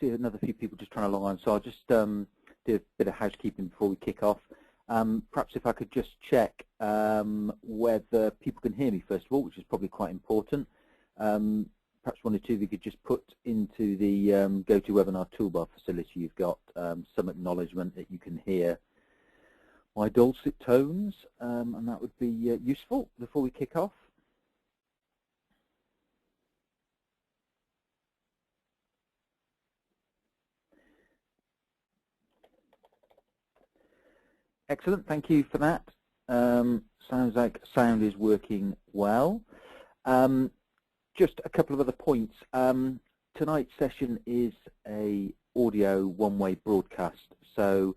see another few people just trying to log on, so I'll just do a bit of housekeeping before we kick off. Perhaps if I could just check whether people can hear me first of all, which is probably quite important. Perhaps one or two of you could just put into the GoToWebinar toolbar facility you've got some acknowledgement that you can hear my dulcet tones, and that would be useful before we kick off. Excellent, thank you for that. Sounds like sound is working well. Just a couple of other points. Tonight's session is a audio one-way broadcast, so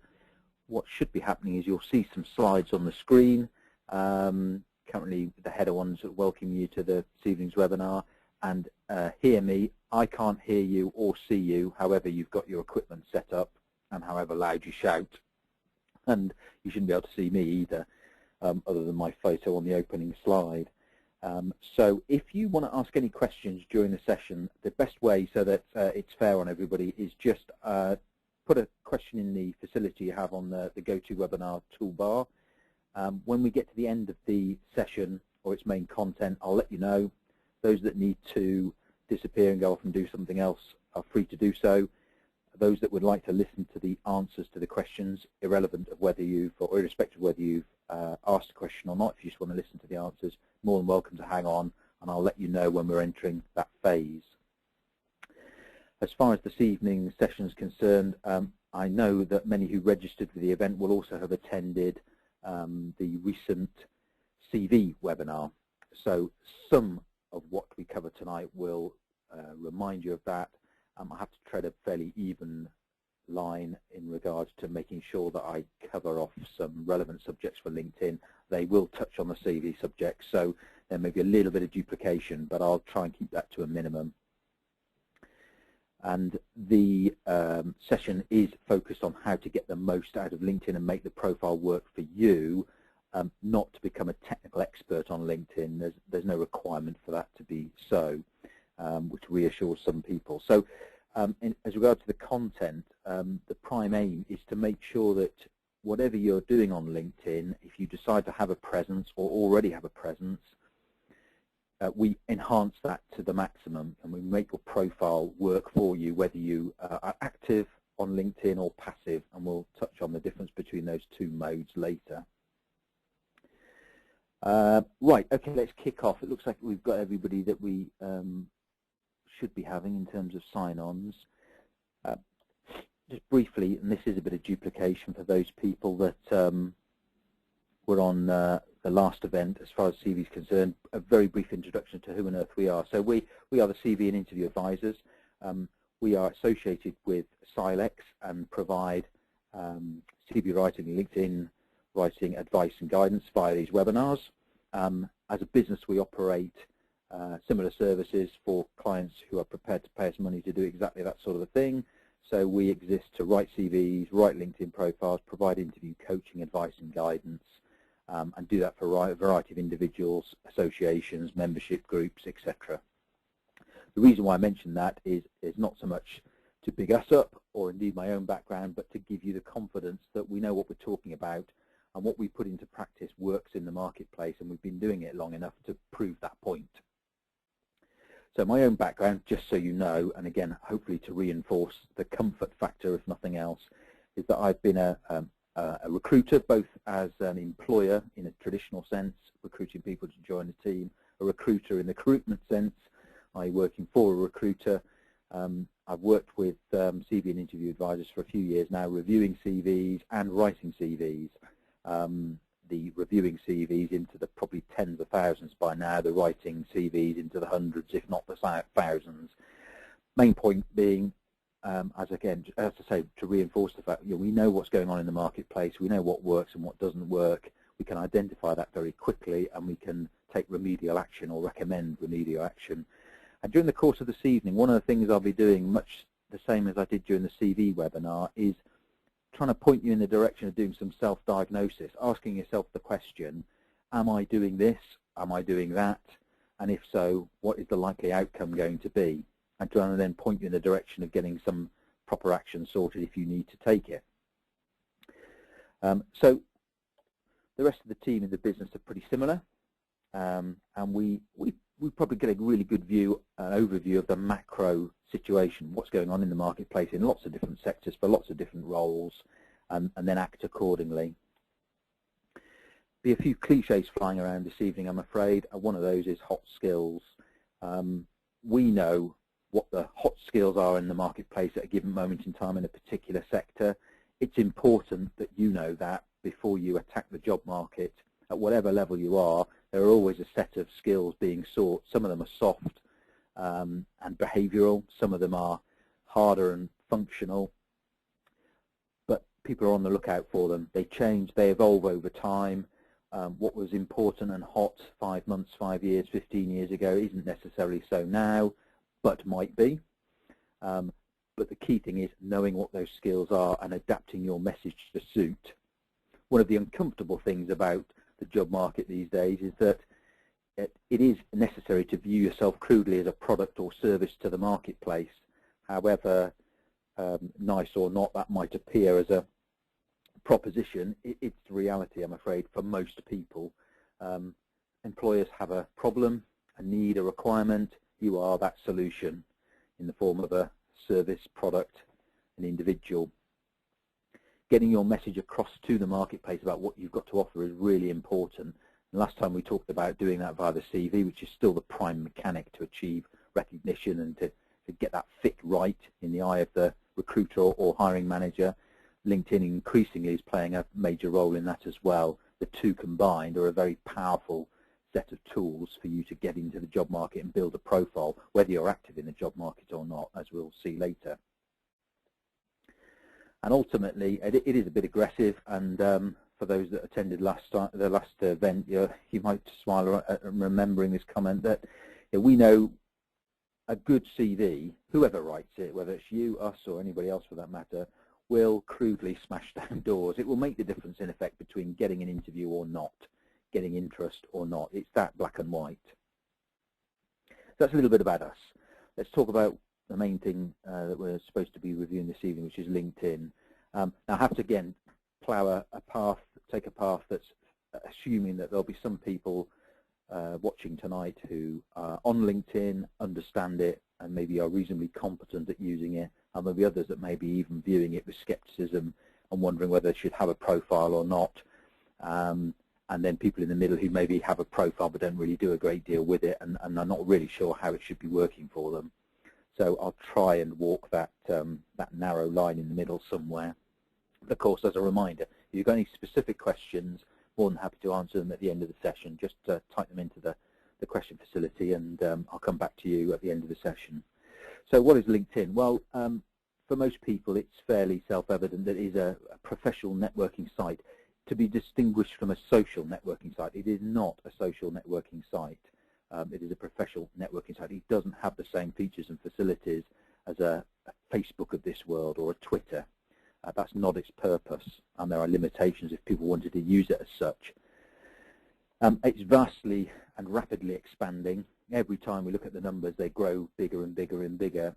what should be happening is you'll see some slides on the screen. Currently the header ones that welcome you to this evening's webinar, and hear me. I can't hear you or see you, however you've got your equipment set up and however loud you shout. And you shouldn't be able to see me either, other than my photo on the opening slide. So if you want to ask any questions during the session, the best way so that it's fair on everybody is just put a question in the facility you have on the GoToWebinar toolbar. When we get to the end of the session or its main content, I'll let you know. Those that need to disappear and go off and do something else are free to do so. Those that would like to listen to the answers to the questions, irrelevant of whether you've, or irrespective of whether you've asked a question or not, if you just want to listen to the answers, more than welcome to hang on, and I'll let you know when we're entering that phase. As far as this evening's session is concerned, I know that many who registered for the event will also have attended the recent CV webinar. So some of what we cover tonight will remind you of that. I have to tread a fairly even line in regards to making sure that I cover off some relevant subjects for LinkedIn. They will touch on the CV subject, so there may be a little bit of duplication, but I'll try and keep that to a minimum. And the session is focused on how to get the most out of LinkedIn and make the profile work for you, not to become a technical expert on LinkedIn. There's no requirement for that to be so, which reassures some people. So as regards to the content, the prime aim is to make sure that whatever you're doing on LinkedIn, if you decide to have a presence or already have a presence, we enhance that to the maximum, and we make your profile work for you, whether you are active on LinkedIn or passive, and we'll touch on the difference between those two modes later. Right, okay, let's kick off. It looks like we've got everybody that we should be having in terms of sign-ons. Just briefly, and this is a bit of duplication for those people that were on the last event as far as CV is concerned, a very brief introduction to who on earth we are. So we are the CV and interview advisors. We are associated with Silex and provide CV writing, LinkedIn writing advice and guidance via these webinars. As a business, we operate similar services for clients who are prepared to pay us money to do exactly that sort of a thing. So we exist to write CVs, write LinkedIn profiles, provide interview coaching, advice and guidance, and do that for a variety of individuals, associations, membership groups, etc. The reason why I mention that is not so much to big us up or indeed my own background, but to give you the confidence that we know what we're talking about and what we put into practice works in the marketplace, and we've been doing it long enough to prove that point. So my own background, just so you know, and again, hopefully to reinforce the comfort factor, if nothing else, is that I've been a recruiter, both as an employer in a traditional sense, recruiting people to join the team, a recruiter in the recruitment sense, i.e. working for a recruiter. I've worked with CV and interview advisors for a few years now, reviewing CVs and writing CVs. The reviewing CVs into the probably tens of thousands by now, the writing CVs into the hundreds, if not the thousands. Main point being, as I say, to reinforce the fact we know what's going on in the marketplace, we know what works and what doesn't work, we can identify that very quickly, and we can take remedial action or recommend remedial action. And during the course of this evening, one of the things I'll be doing, much the same as I did during the CV webinar, is trying to point you in the direction of doing some self-diagnosis, asking yourself the question, am I doing this? Am I doing that? And if so, what is the likely outcome going to be? and trying to then point you in the direction of getting some proper action sorted if you need to take it. So the rest of the team in the business are pretty similar, and we probably get a really good view, an overview of the macro situation, what's going on in the marketplace in lots of different sectors for lots of different roles, and then act accordingly. Be a few cliches flying around this evening, I'm afraid. One of those is hot skills. We know what the hot skills are in the marketplace at a given moment in time in a particular sector. It's important that you know that before you attack the job market. At whatever level you are, there are always a set of skills being sought. Some of them are soft and behavioural. Some of them are harder and functional. But people are on the lookout for them. They change, they evolve over time. What was important and hot 5 months, 5 years, 15 years ago isn't necessarily so now, but might be. But the key thing is knowing what those skills are and adapting your message to suit. One of the uncomfortable things about the job market these days is that it is necessary to view yourself crudely as a product or service to the marketplace. However nice or not that might appear as a proposition, it's the reality, I'm afraid, for most people. Employers have a problem, a need, a requirement. You are that solution in the form of a service, product, an individual. Getting your message across to the marketplace about what you've got to offer is really important. And last time we talked about doing that via the CV, which is still the prime mechanic to achieve recognition and to get that fit right in the eye of the recruiter or hiring manager. LinkedIn increasingly is playing a major role in that as well. The two combined are a very powerful set of tools for you to get into the job market and build a profile, whether you're active in the job market or not, as we'll see later. And ultimately, it is a bit aggressive, and for those that attended the last event, you might smile at remembering this comment that we know a good CV, whoever writes it, whether it's you, us, or anybody else for that matter, will crudely smash down doors. It will make the difference, in effect, between getting an interview or not, getting interest or not. It's that black and white. So that's a little bit about us. Let's talk about the main thing that we're supposed to be reviewing this evening, which is LinkedIn. Now I have to, again, plough a path, take a path that's assuming that there'll be some people watching tonight who are on LinkedIn, understand it, and maybe are reasonably competent at using it, and there'll be others that may be even viewing it with skepticism and wondering whether they should have a profile or not. And then people in the middle who maybe have a profile but don't really do a great deal with it and are not really sure how it should be working for them. So I'll try and walk that narrow line in the middle somewhere. But of course, as a reminder, if you've got any specific questions, more than happy to answer them at the end of the session. Just type them into the question facility, and I'll come back to you at the end of the session. So what is LinkedIn? Well, for most people, it's fairly self-evident that it is a professional networking site to be distinguished from a social networking site. It is not a social networking site. It is a professional networking site. It doesn't have the same features and facilities as a Facebook of this world or a Twitter. That's not its purpose, and there are limitations if people wanted to use it as such. It's vastly and rapidly expanding. Every time we look at the numbers, they grow bigger and bigger and bigger.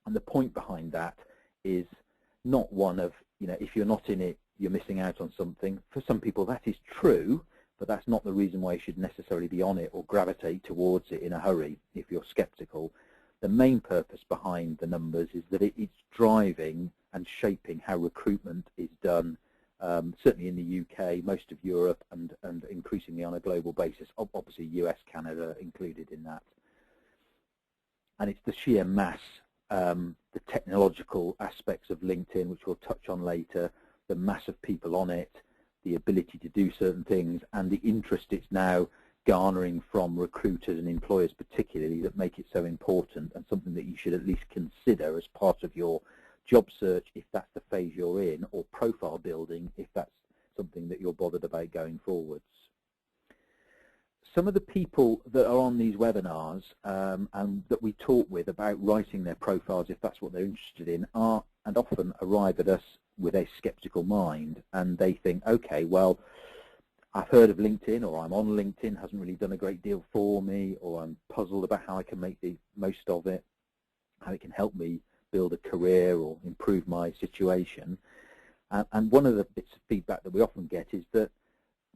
And the point behind that is not one of, if you're not in it, you're missing out on something. For some people, that is true, but that's not the reason why you should necessarily be on it or gravitate towards it in a hurry if you're skeptical. The main purpose behind the numbers is that it's driving and shaping how recruitment is done, certainly in the UK, most of Europe, and increasingly on a global basis, obviously US, Canada included in that. And it's the sheer mass, the technological aspects of LinkedIn, which we'll touch on later, the mass of people on it, the ability to do certain things, and the interest it's now garnering from recruiters and employers particularly, that make it so important and something that you should at least consider as part of your job search if that's the phase you're in, or profile building if that's something that you're bothered about going forwards. Some of the people that are on these webinars and that we talk with about writing their profiles, if that's what they're interested in, are and often arrive at us with a skeptical mind, and they think, okay, well, I've heard of LinkedIn, or I'm on LinkedIn, hasn't really done a great deal for me, or I'm puzzled about how I can make the most of it. how it can help me build a career or improve my situation. And one of the bits of feedback that we often get is that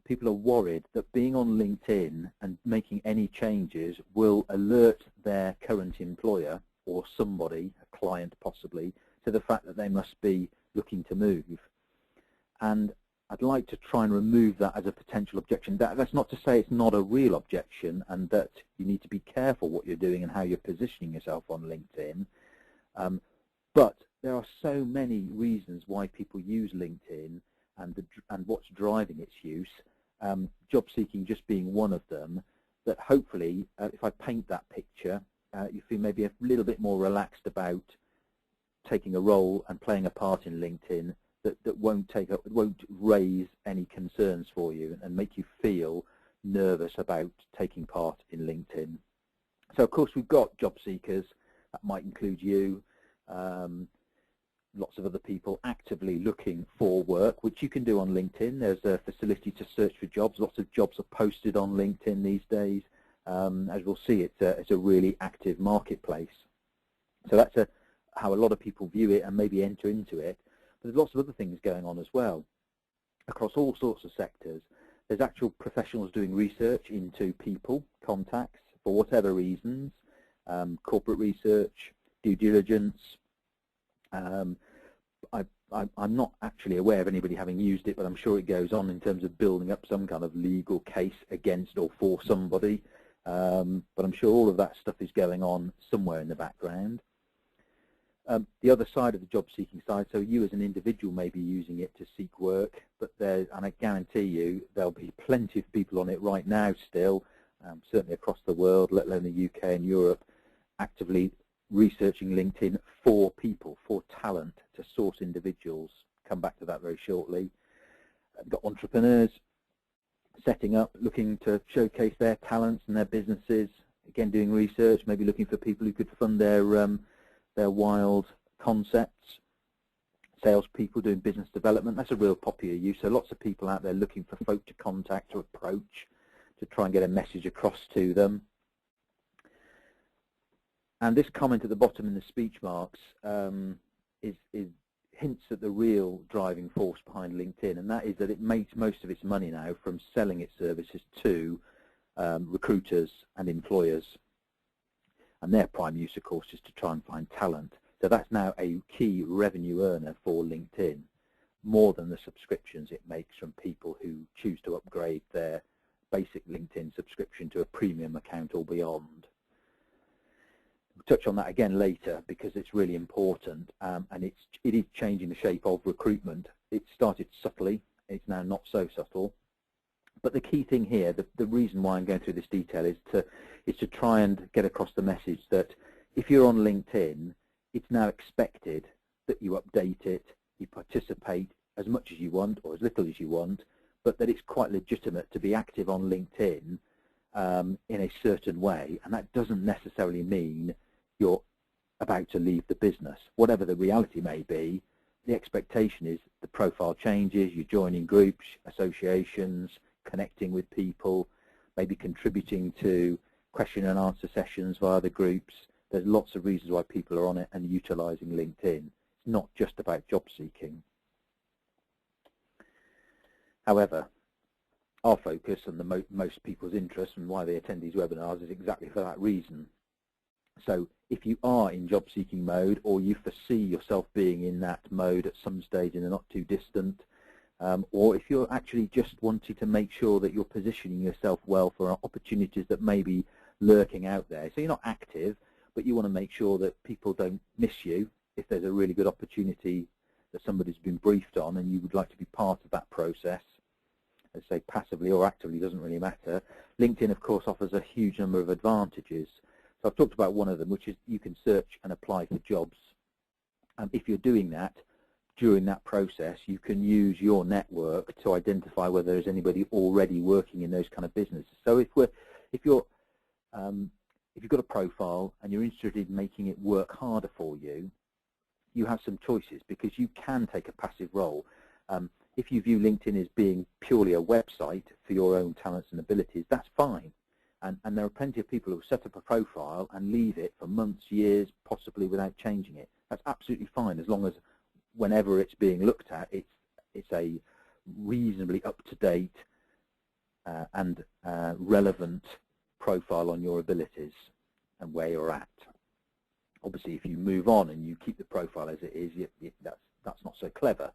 people are worried that being on LinkedIn and making any changes will alert their current employer or somebody, a client possibly, to the fact that they must be looking to move. And I'd like to try and remove that as a potential objection. That's not to say it's not a real objection and that you need to be careful what you're doing and how you're positioning yourself on LinkedIn. But there are so many reasons why people use LinkedIn and what's driving its use, job seeking just being one of them, that hopefully if I paint that picture, you feel maybe a little bit more relaxed about taking a role and playing a part in LinkedIn that won't raise any concerns for you and make you feel nervous about taking part in LinkedIn. So of course we've got job seekers, that might include you, lots of other people actively looking for work, which you can do on LinkedIn. There's a facility to search for jobs. Lots of jobs are posted on LinkedIn these days. As we'll see, it's a really active marketplace. So that's how a lot of people view it and maybe enter into it. But there's lots of other things going on as well across all sorts of sectors. There's actual professionals doing research into people, contacts, for whatever reasons, corporate research, due diligence. I'm not actually aware of anybody having used it, but I'm sure it goes on in terms of building up some kind of legal case against or for somebody. But I'm sure all of that stuff is going on somewhere in the background. The other side of the job-seeking side, so you as an individual may be using it to seek work, but and I guarantee you there'll be plenty of people on it right now still, certainly across the world, let alone the UK and Europe, actively researching LinkedIn for people, for talent, to source individuals. Come back to that very shortly. I've got entrepreneurs setting up, looking to showcase their talents and their businesses, again doing research, maybe looking for people who could fund their wild concepts. Salespeople doing business development, that's a real popular use. So lots of people out there looking for folk to contact or approach to try and get a message across to them. And this comment at the bottom in the speech marks hints at the real driving force behind LinkedIn, and that is that it makes most of its money now from selling its services to recruiters and employers. And their prime use, of course, is to try and find talent. So that's now a key revenue earner for LinkedIn, more than the subscriptions it makes from people who choose to upgrade their basic LinkedIn subscription to a premium account or beyond. We'll touch on that again later because it's really important, and it is changing the shape of recruitment. It started subtly, it's now not so subtle. But the key thing here, the reason why I'm going through this detail is to try and get across the message that if you're on LinkedIn, it's now expected that you update it, you participate as much as you want or as little as you want, but that it's quite legitimate to be active on LinkedIn in a certain way, and that doesn't necessarily mean you're about to leave the business. Whatever the reality may be, the expectation is the profile changes, you're joining groups, associations, connecting with people, maybe contributing to question and answer sessions via the groups. There's lots of reasons why people are on it and utilizing LinkedIn. It's not just about job seeking. However, our focus and most people's interest and why they attend these webinars is exactly for that reason. So if you are in job seeking mode, or you foresee yourself being in that mode at some stage in the not too distant, or if you're actually just wanting to make sure that you're positioning yourself well for opportunities that may be lurking out there. So you're not active, but you want to make sure that people don't miss you if there's a really good opportunity that somebody's been briefed on and you would like to be part of that process. Let's say passively or actively, doesn't really matter. LinkedIn, of course, offers a huge number of advantages. So I've talked about one of them, which is you can search and apply for jobs. If you're doing that, during that process, you can use your network to identify whether there's anybody already working in those kind of businesses. So if you've got a profile and you're interested in making it work harder for you, you have some choices because you can take a passive role. If you view LinkedIn as being purely a website for your own talents and abilities, that's fine. And there are plenty of people who set up a profile and leave it for months, years, possibly without changing it. That's absolutely fine, as long as whenever it's being looked at, it's a reasonably up-to-date and relevant profile on your abilities and where you're at. Obviously, if you move on and you keep the profile as it is, that's not so clever.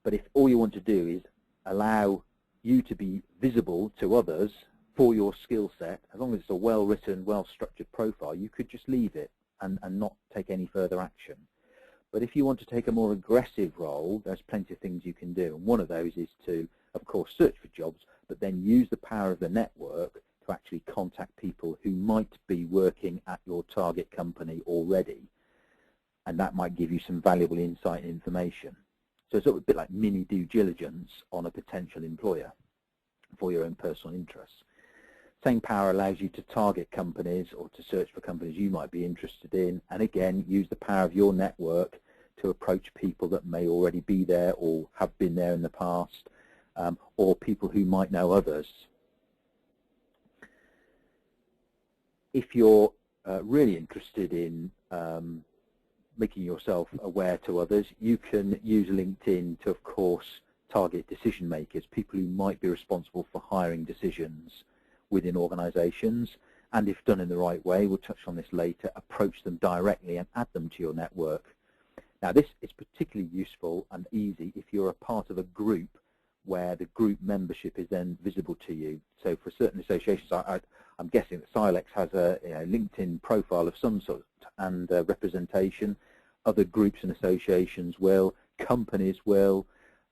But if all you want to do is allow you to be visible to others for your skill set, as long as it's a well-written, well-structured profile, you could just leave it and not take any further action. But if you want to take a more aggressive role, there's plenty of things you can do. And one of those is to, of course, search for jobs, but then use the power of the network to actually contact people who might be working at your target company already. And that might give you some valuable insight and information. So it's a bit like mini due diligence on a potential employer for your own personal interests. Same power allows you to target companies or to search for companies you might be interested in, and again, use the power of your network to approach people that may already be there or have been there in the past, or people who might know others. If you're really interested in making yourself aware to others, you can use LinkedIn to, of course, target decision makers, people who might be responsible for hiring decisions within organizations, and if done in the right way, we'll touch on this later, approach them directly and add them to your network. Now, this is particularly useful and easy if you're a part of a group where the group membership is then visible to you. So for certain associations, I'm guessing that Silex has a LinkedIn profile of some sort and representation. Other groups and associations will, companies will,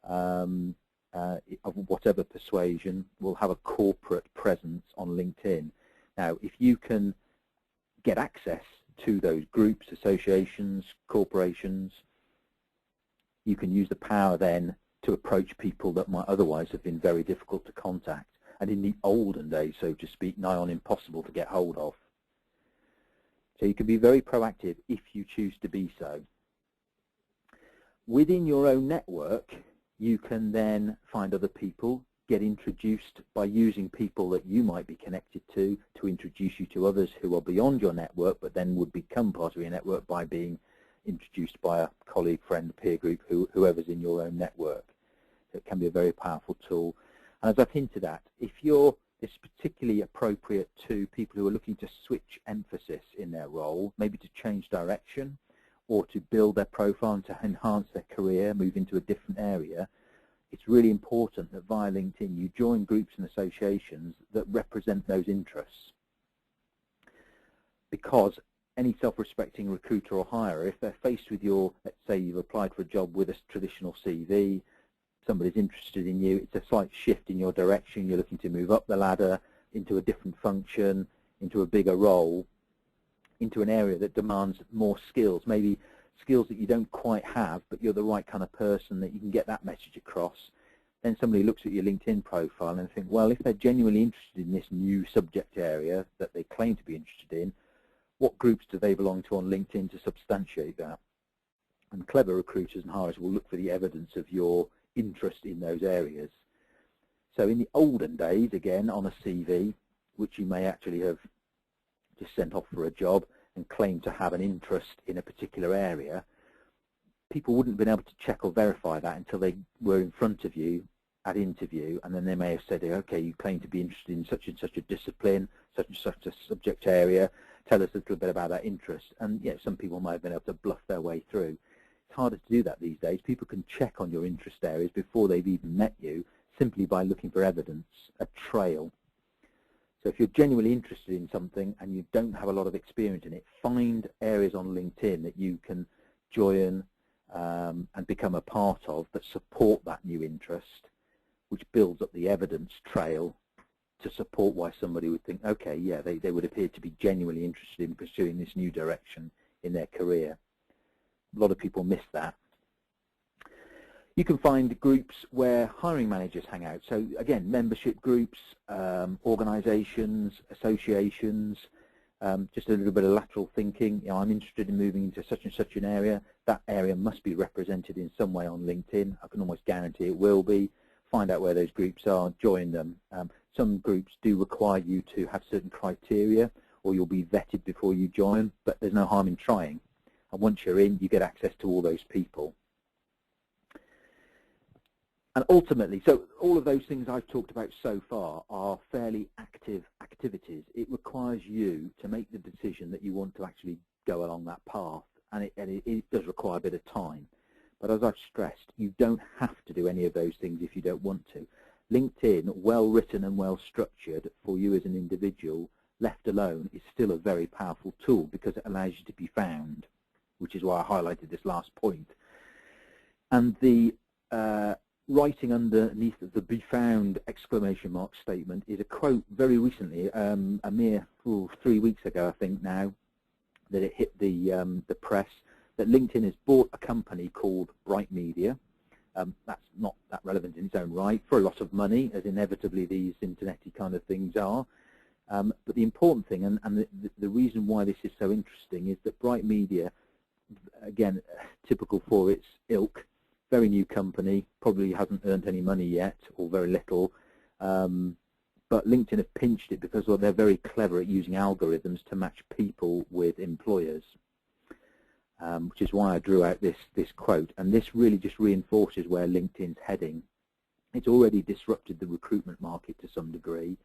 of whatever persuasion, will have a corporate presence on LinkedIn. Now, if you can get access to those groups, associations, corporations, you can use the power then to approach people that might otherwise have been very difficult to contact, and in the olden days, so to speak, nigh on impossible to get hold of. So you can be very proactive if you choose to be so. Within your own network, you can then find other people, get introduced by using people that you might be connected to introduce you to others who are beyond your network, but then would become part of your network by being introduced by a colleague, friend, peer group, whoever's in your own network. So it can be a very powerful tool. And as I've hinted at, if it's particularly appropriate to people who are looking to switch emphasis in their role, maybe to change direction, or to build their profile and to enhance their career, move into a different area, it's really important that via LinkedIn you join groups and associations that represent those interests. Because any self-respecting recruiter or hirer, if they're faced with let's say you've applied for a job with a traditional CV, somebody's interested in you, it's a slight shift in your direction, you're looking to move up the ladder into a different function, into a bigger role, into an area that demands more skills, maybe skills that you don't quite have, but you're the right kind of person that you can get that message across. Then somebody looks at your LinkedIn profile and think, well, if they're genuinely interested in this new subject area that they claim to be interested in, what groups do they belong to on LinkedIn to substantiate that? And clever recruiters and hirers will look for the evidence of your interest in those areas. So in the olden days, again, on a CV, which you may actually have just sent off for a job and claim to have an interest in a particular area, people wouldn't have been able to check or verify that until they were in front of you at interview, and then they may have said, okay, you claim to be interested in such and such a discipline, such and such a subject area, tell us a little bit about that interest. And yeah, some people might have been able to bluff their way through. It's harder to do that these days. People can check on your interest areas before they've even met you, simply by looking for evidence, a trail. So if you're genuinely interested in something and you don't have a lot of experience in it, find areas on LinkedIn that you can join and become a part of that support that new interest, which builds up the evidence trail to support why somebody would think, okay, yeah, they would appear to be genuinely interested in pursuing this new direction in their career. A lot of people miss that. You can find groups where hiring managers hang out. So again, membership groups, organizations, associations, just a little bit of lateral thinking. You know, I'm interested in moving into such and such an area. That area must be represented in some way on LinkedIn. I can almost guarantee it will be. find out where those groups are, join them. Some groups do require you to have certain criteria, or you'll be vetted before you join, but there's no harm in trying. And once you're in, you get access to all those people. And ultimately, so all of those things I've talked about so far are fairly active activities. It requires you to make the decision that you want to actually go along that path, and it does require a bit of time. But as I've stressed, you don't have to do any of those things if you don't want to. LinkedIn, well written and well structured for you as an individual, left alone, is still a very powerful tool because it allows you to be found, which is why I highlighted this last point. And the writing underneath the "be found" exclamation mark statement is a quote very recently, a mere 3 weeks ago, I think now, that it hit the press, that LinkedIn has bought a company called Bright Media. That's not that relevant in its own right, for a lot of money, as inevitably these internet-y kind of things are. But the important thing, and the reason why this is so interesting, is that Bright Media, again, typical for its ilk, very new company, probably hasn't earned any money yet, or very little, but LinkedIn have pinched it because they're very clever at using algorithms to match people with employers, which is why I drew out this quote. And this really just reinforces where LinkedIn's heading. It's already disrupted the recruitment market to some degree.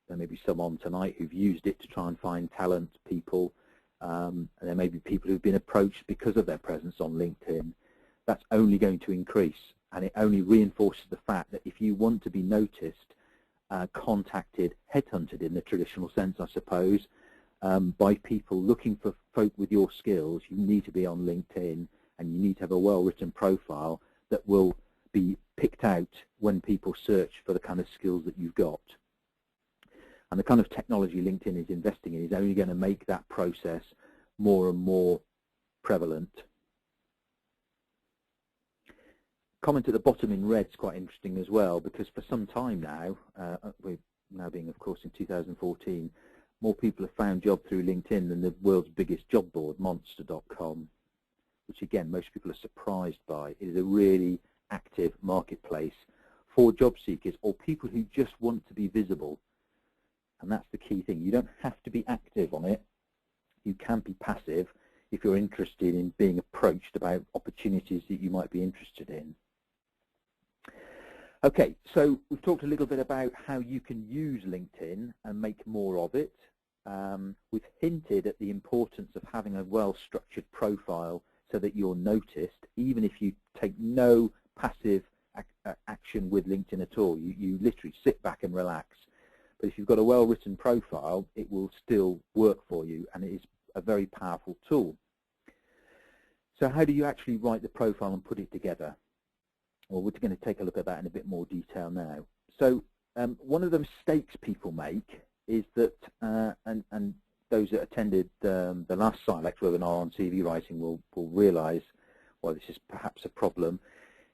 There may be some on tonight who've used it to try and find talent people, and there may be people who've been approached because of their presence on LinkedIn. That's only going to increase, and it only reinforces the fact that if you want to be noticed, contacted, headhunted in the traditional sense, I suppose, by people looking for folk with your skills, you need to be on LinkedIn, and you need to have a well-written profile that will be picked out when people search for the kind of skills that you've got. And the kind of technology LinkedIn is investing in is only going to make that process more and more prevalent. Comment at the bottom in red is quite interesting as well, because for some time now, we're now being, of course, in 2014, more people have found jobs through LinkedIn than the world's biggest job board, Monster.com, which again, most people are surprised by. It is a really active marketplace for job seekers or people who just want to be visible. And that's the key thing. You don't have to be active on it. You can be passive if you're interested in being approached about opportunities that you might be interested in. Okay, so we've talked a little bit about how you can use LinkedIn and make more of it. We've hinted at the importance of having a well-structured profile so that you're noticed, even if you take no passive action with LinkedIn at all. You literally sit back and relax. But if you've got a well-written profile, it will still work for you, and it is a very powerful tool. So how do you actually write the profile and put it together? Well, we're going to take a look at that in a bit more detail now. So one of the mistakes people make is that, and those that attended the last Silex webinar on CV writing will realise why this is perhaps a problem,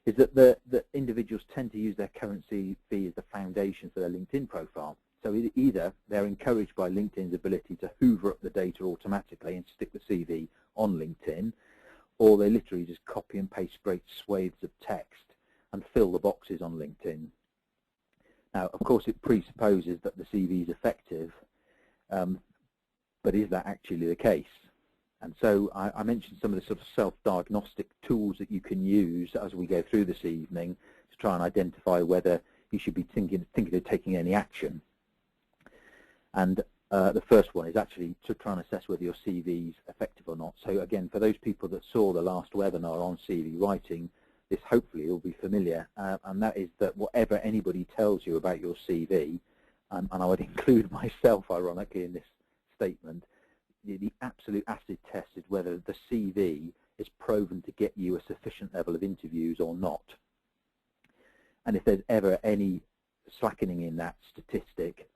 is that the individuals tend to use their current CV as the foundation for their LinkedIn profile. So either they're encouraged by LinkedIn's ability to hoover up the data automatically and stick the CV on LinkedIn, or they literally just copy and paste great swathes of text and fill the boxes on LinkedIn. Now, of course, it presupposes that the CV is effective, but is that actually the case? And so I mentioned some of the sort of self-diagnostic tools that you can use as we go through this evening to try and identify whether you should be thinking of taking any action. And the first one is actually to try and assess whether your CV is effective or not. So again, for those people that saw the last webinar on CV writing, this hopefully will be familiar, and that is that whatever anybody tells you about your CV, and I would include myself ironically in this statement, the absolute acid test is whether the CV is proven to get you a sufficient level of interviews or not. And if there's ever any slackening in that statistic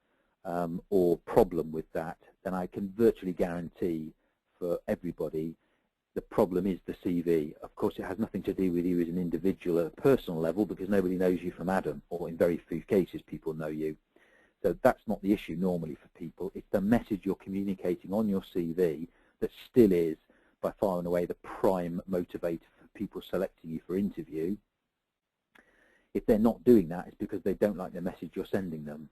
or problem with that, then I can virtually guarantee for everybody the problem is the CV. Of course, it has nothing to do with you as an individual at a personal level, because nobody knows you from Adam, or in very few cases people know you. So that's not the issue normally for people. It's the message you're communicating on your CV that still is by far and away the prime motivator for people selecting you for interview. If they're not doing that, it's because they don't like the message you're sending them.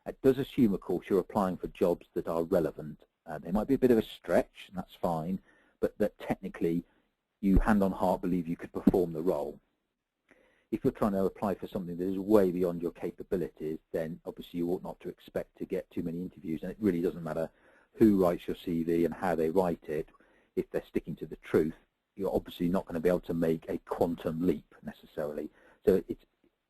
It does assume, of course, you're applying for jobs that are relevant. They might be a bit of a stretch, and that's fine, but that technically you hand on heart believe you could perform the role. If you're trying to apply for something that is way beyond your capabilities, then obviously you ought not to expect to get too many interviews, and it really doesn't matter who writes your CV and how they write it. If they're sticking to the truth, you're obviously not going to be able to make a quantum leap necessarily. So it's,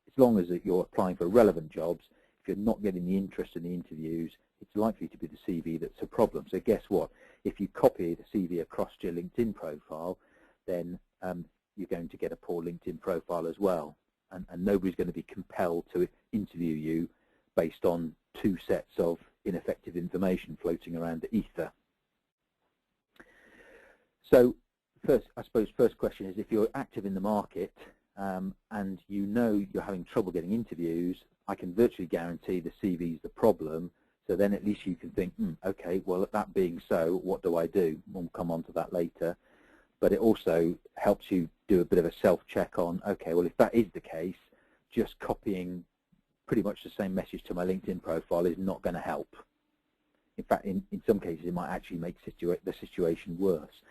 as long as you're applying for relevant jobs, if you're not getting the interest in the interviews, it's likely to be the CV that's a problem. So guess what? If you copy the CV across to your LinkedIn profile, then you're going to get a poor LinkedIn profile as well. And nobody's going to be compelled to interview you based on 2 sets of ineffective information floating around the ether. So first, I suppose first question is, if you're active in the market and you know you're having trouble getting interviews, I can virtually guarantee the CV is the problem. So then at least you can think, okay, well, that being so, what do I do? We'll come on to that later. But it also helps you do a bit of a self-check on, okay, well, if that is the case, just copying pretty much the same message to my LinkedIn profile is not going to help. In fact, in some cases, it might actually make the situation worse.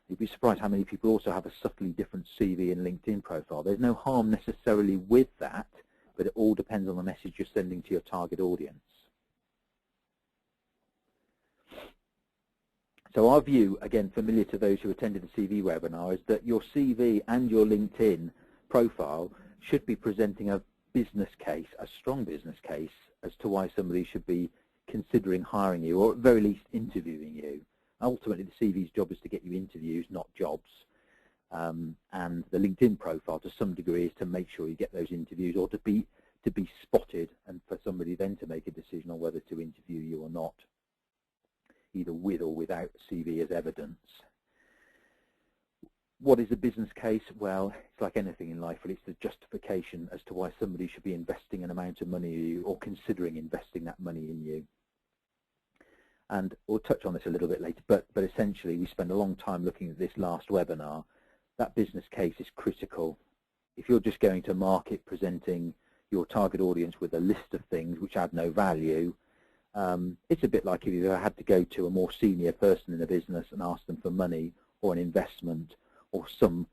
You'd be surprised how many people also have a subtly different CV and LinkedIn profile. There's no harm necessarily with that, but it all depends on the message you're sending to your target audience. So our view, again, familiar to those who attended the CV webinar, is that your CV and your LinkedIn profile should be presenting a business case, a strong business case, as to why somebody should be considering hiring you, or at very least interviewing you. Ultimately, the CV's job is to get you interviews, not jobs. And the LinkedIn profile, to some degree, is to make sure you get those interviews, or to be spotted, and for somebody then to make a decision on whether to interview you or not, either with or without CV as evidence. What is a business case? Well, it's like anything in life, but it's the justification as to why somebody should be investing an amount of money in you or considering investing that money in you. And we'll touch on this a little bit later, but essentially we spend a long time looking at this last webinar. That business case is critical. If you're just going to market presenting your target audience with a list of things which add no value, it's a bit like if you had to go to a more senior person in a business and ask them for money or an investment or some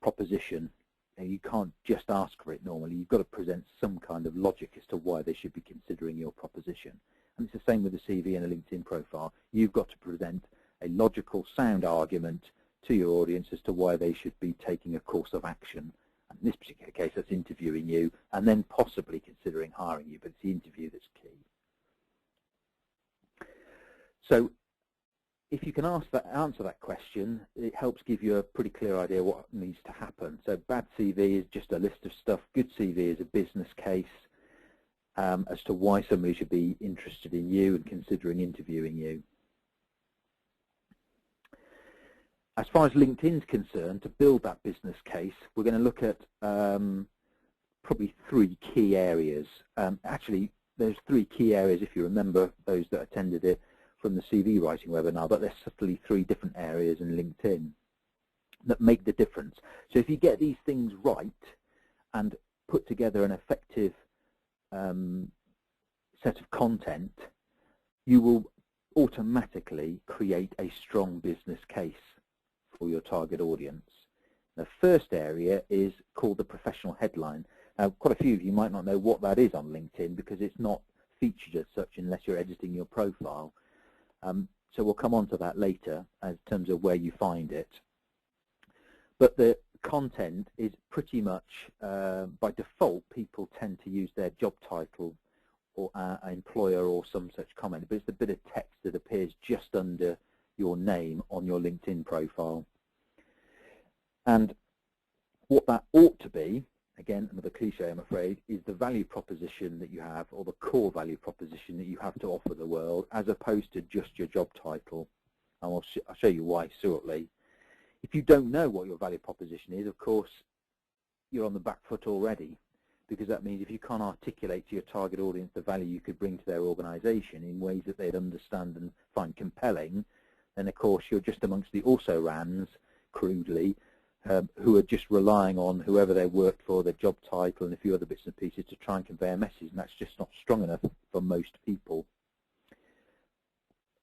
proposition. And you can't just ask for it normally. You've got to present some kind of logic as to why they should be considering your proposition. And it's the same with a CV and a LinkedIn profile. You've got to present a logical, sound argument to your audience as to why they should be taking a course of action. And in this particular case, that's interviewing you and then possibly considering hiring you, but it's the interview that's key. So if you can answer that question, it helps give you a pretty clear idea what needs to happen. So bad CV is just a list of stuff. Good CV is a business case as to why somebody should be interested in you and considering interviewing you. As far as LinkedIn's concerned, to build that business case, we're going to look at probably 3 key areas. Actually, there's 3 key areas, if you remember, those that attended it from the CV writing webinar, but there's subtly 3 different areas in LinkedIn that make the difference. So if you get these things right and put together an effective set of content, you will automatically create a strong business case for your target audience. The first area is called the professional headline. Now, quite a few of you might not know what that is on LinkedIn because it's not featured as such unless you're editing your profile. So we'll come on to that later in terms of where you find it. But the content is pretty much, by default, people tend to use their job title or employer or some such comment, but it's the bit of text that appears just under your name on your LinkedIn profile. And what that ought to be, again, another cliche I'm afraid, is the value proposition that you have, or the core value proposition that you have to offer the world, as opposed to just your job title. And I'll show you why shortly. If you don't know what your value proposition is, of course, you're on the back foot already, because that means if you can't articulate to your target audience the value you could bring to their organization in ways that they'd understand and find compelling, then of course you're just amongst the also-rans, crudely, who are just relying on whoever they worked for, their job title, and a few other bits and pieces to try and convey a message, and that's just not strong enough for most people.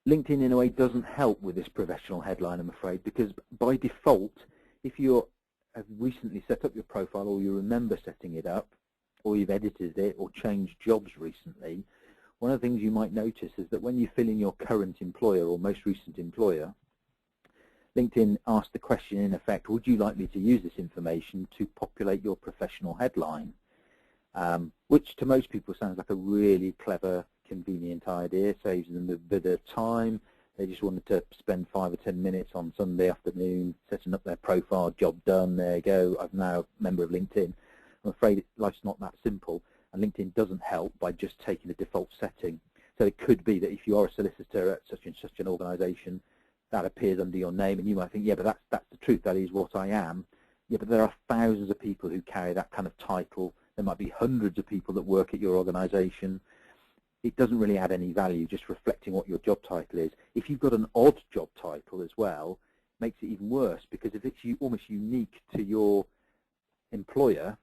LinkedIn, in a way, doesn't help with this professional headline, I'm afraid, because by default, if you have recently set up your profile, or you remember setting it up, or you've edited it, or changed jobs recently, one of the things you might notice is that when you fill in your current employer or most recent employer, LinkedIn asks the question, in effect, would you like me to use this information to populate your professional headline? Which to most people sounds like a really clever, convenient idea, saves them a bit of time. They just wanted to spend 5 or 10 minutes on Sunday afternoon setting up their profile, job done, there you go, I'm now a member of LinkedIn. I'm afraid life's not that simple, and LinkedIn doesn't help by just taking the default setting. So it could be that if you are a solicitor at such and such an organisation, that appears under your name, and you might think, yeah, but that's the truth, that is what I am. Yeah, but there are thousands of people who carry that kind of title. There might be hundreds of people that work at your organisation. It doesn't really add any value, just reflecting what your job title is. If you've got an odd job title as well, it makes it even worse, because if it's almost unique to your employer,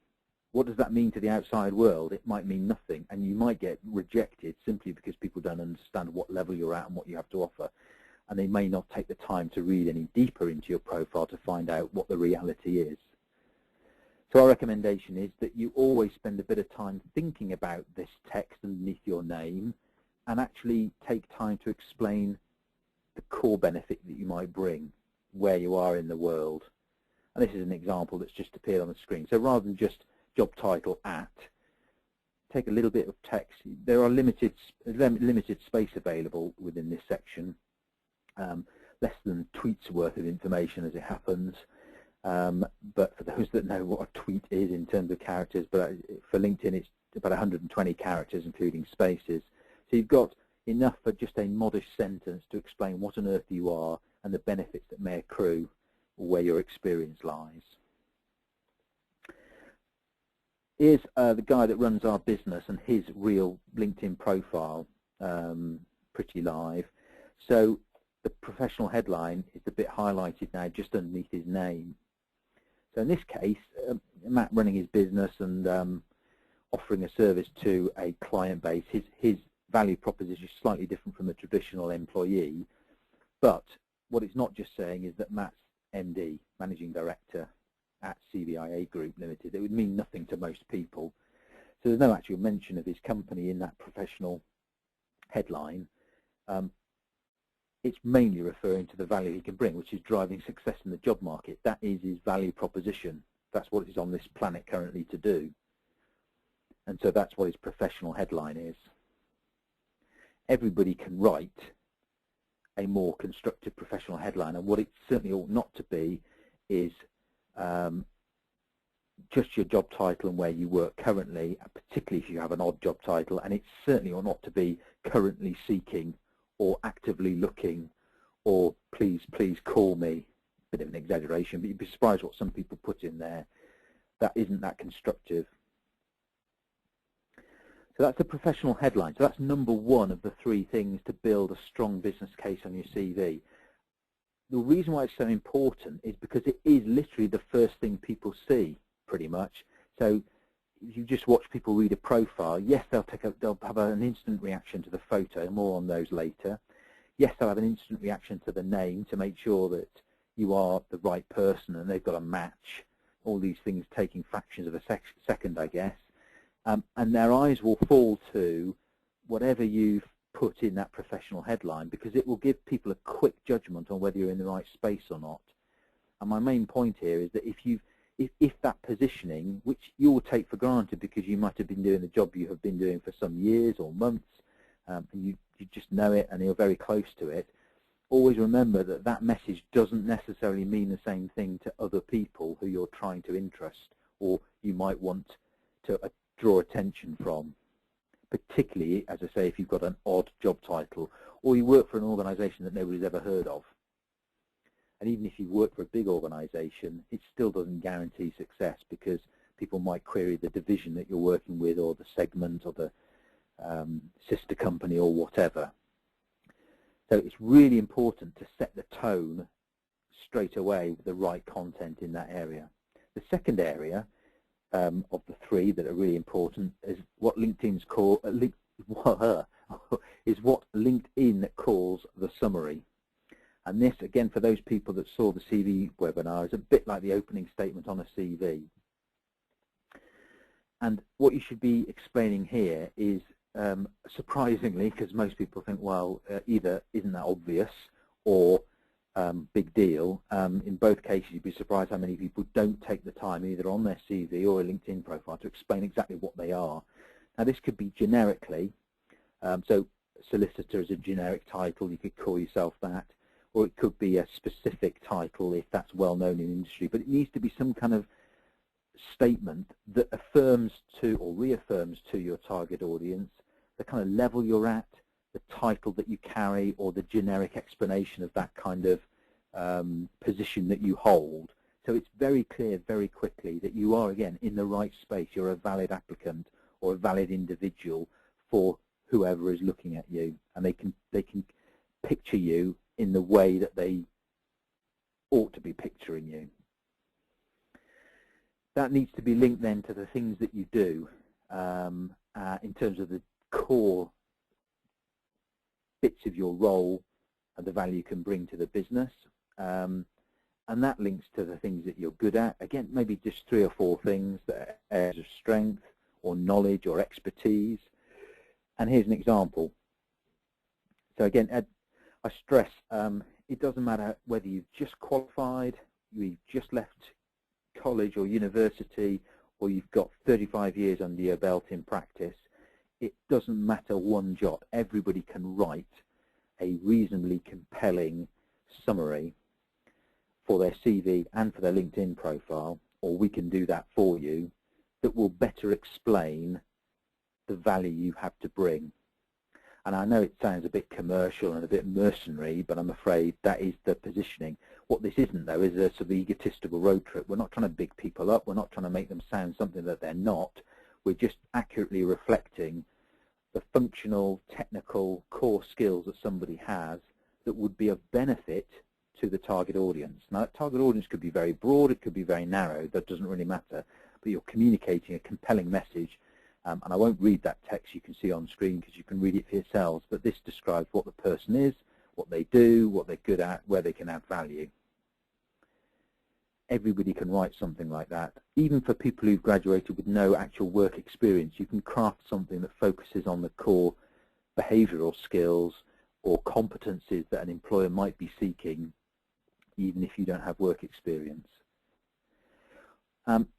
what does that mean to the outside world? It might mean nothing, and you might get rejected simply because people don't understand what level you're at and what you have to offer, and they may not take the time to read any deeper into your profile to find out what the reality is. So our recommendation is that you always spend a bit of time thinking about this text underneath your name, and actually take time to explain the core benefit that you might bring, where you are in the world. And this is an example that's just appeared on the screen. So rather than just job title @ take a little bit of text. There are limited space available within this section, less than a tweet's worth of information as it happens. But for those that know what a tweet is in terms of characters, but for LinkedIn it's about 120 characters including spaces. So you've got enough for just a modest sentence to explain what on earth you are and the benefits that may accrue where your experience lies. Here's the guy that runs our business and his real LinkedIn profile, pretty live. So the professional headline is a bit highlighted now just underneath his name. So in this case, Matt running his business and offering a service to a client base, his value proposition is slightly different from a traditional employee, but what it's not just saying is that Matt's MD, Managing Director at CVIA Group Limited. It would mean nothing to most people. So there's no actual mention of his company in that professional headline. It's mainly referring to the value he can bring, which is driving success in the job market. That is his value proposition. That's what he's on this planet currently to do. And so that's what his professional headline is. Everybody can write a more constructive professional headline, and what it certainly ought not to be is just your job title and where you work currently, particularly if you have an odd job title, and it certainly ought not to be currently seeking or actively looking or please call me. Bit of an exaggeration, but you'd be surprised what some people put in there. That isn't that constructive. So that's the professional headline. So that's number one of the 3 things to build a strong business case on your CV. The reason why it's so important is because it is literally the first thing people see, pretty much. So if you just watch people read a profile, yes, they'll have an instant reaction to the photo, more on those later. Yes, they'll have an instant reaction to the name to make sure that you are the right person and they've got a match. All these things taking fractions of a second, I guess. And their eyes will fall to whatever you've put in that professional headline, because it will give people a quick judgment on whether you're in the right space or not. And my main point here is that if that positioning, which you will take for granted because you might have been doing the job you have been doing for some years or months, and you just know it and you're very close to it, always remember that that message doesn't necessarily mean the same thing to other people who you're trying to interest or you might want to draw attention from. Particularly, as I say, if you've got an odd job title or you work for an organisation that nobody's ever heard of. And even if you work for a big organisation, it still doesn't guarantee success, because people might query the division that you're working with or the segment or the sister company or whatever. So it's really important to set the tone straight away with the right content in that area. The second area of the three that are really important is what LinkedIn's call is what LinkedIn calls the summary. And this, again, for those people that saw the CV webinar, is a bit like the opening statement on a CV. And what you should be explaining here is, surprisingly, because most people think, well, either isn't that obvious or big deal. In both cases, you'd be surprised how many people don't take the time, either on their CV or a LinkedIn profile, to explain exactly what they are. Now, this could be generically, so solicitor is a generic title, you could call yourself that, or it could be a specific title if that's well known in industry, but it needs to be some kind of statement that affirms to or reaffirms to your target audience the kind of level you're at, the title that you carry, or the generic explanation of that kind of position that you hold. So it's very clear very quickly that you are, again, in the right space. You're a valid applicant or a valid individual for whoever is looking at you, and they can picture you in the way that they ought to be picturing you. That needs to be linked then to the things that you do in terms of the core bits of your role and the value you can bring to the business. And that links to the things that you're good at. Again, maybe just 3 or 4 things that are areas of strength or knowledge or expertise. And here's an example. So again, I stress, it doesn't matter whether you've just qualified, you've just left college or university, or you've got 35 years under your belt in practice. It doesn't matter one jot. Everybody can write a reasonably compelling summary for their CV and for their LinkedIn profile, or we can do that for you, that will better explain the value you have to bring. And I know it sounds a bit commercial and a bit mercenary, but I'm afraid that is the positioning. What this isn't, though, is a sort of egotistical road trip. We're not trying to big people up. We're not trying to make them sound something that they're not. We're just accurately reflecting the functional, technical, core skills that somebody has that would be of benefit to the target audience. Now, that target audience could be very broad. It could be very narrow. That doesn't really matter. But you're communicating a compelling message. And I won't read that text you can see on screen because you can read it for yourselves, but this describes what the person is, what they do, what they're good at, where they can add value. Everybody can write something like that. Even for people who've graduated with no actual work experience, you can craft something that focuses on the core behavioral skills or competencies that an employer might be seeking, even if you don't have work experience.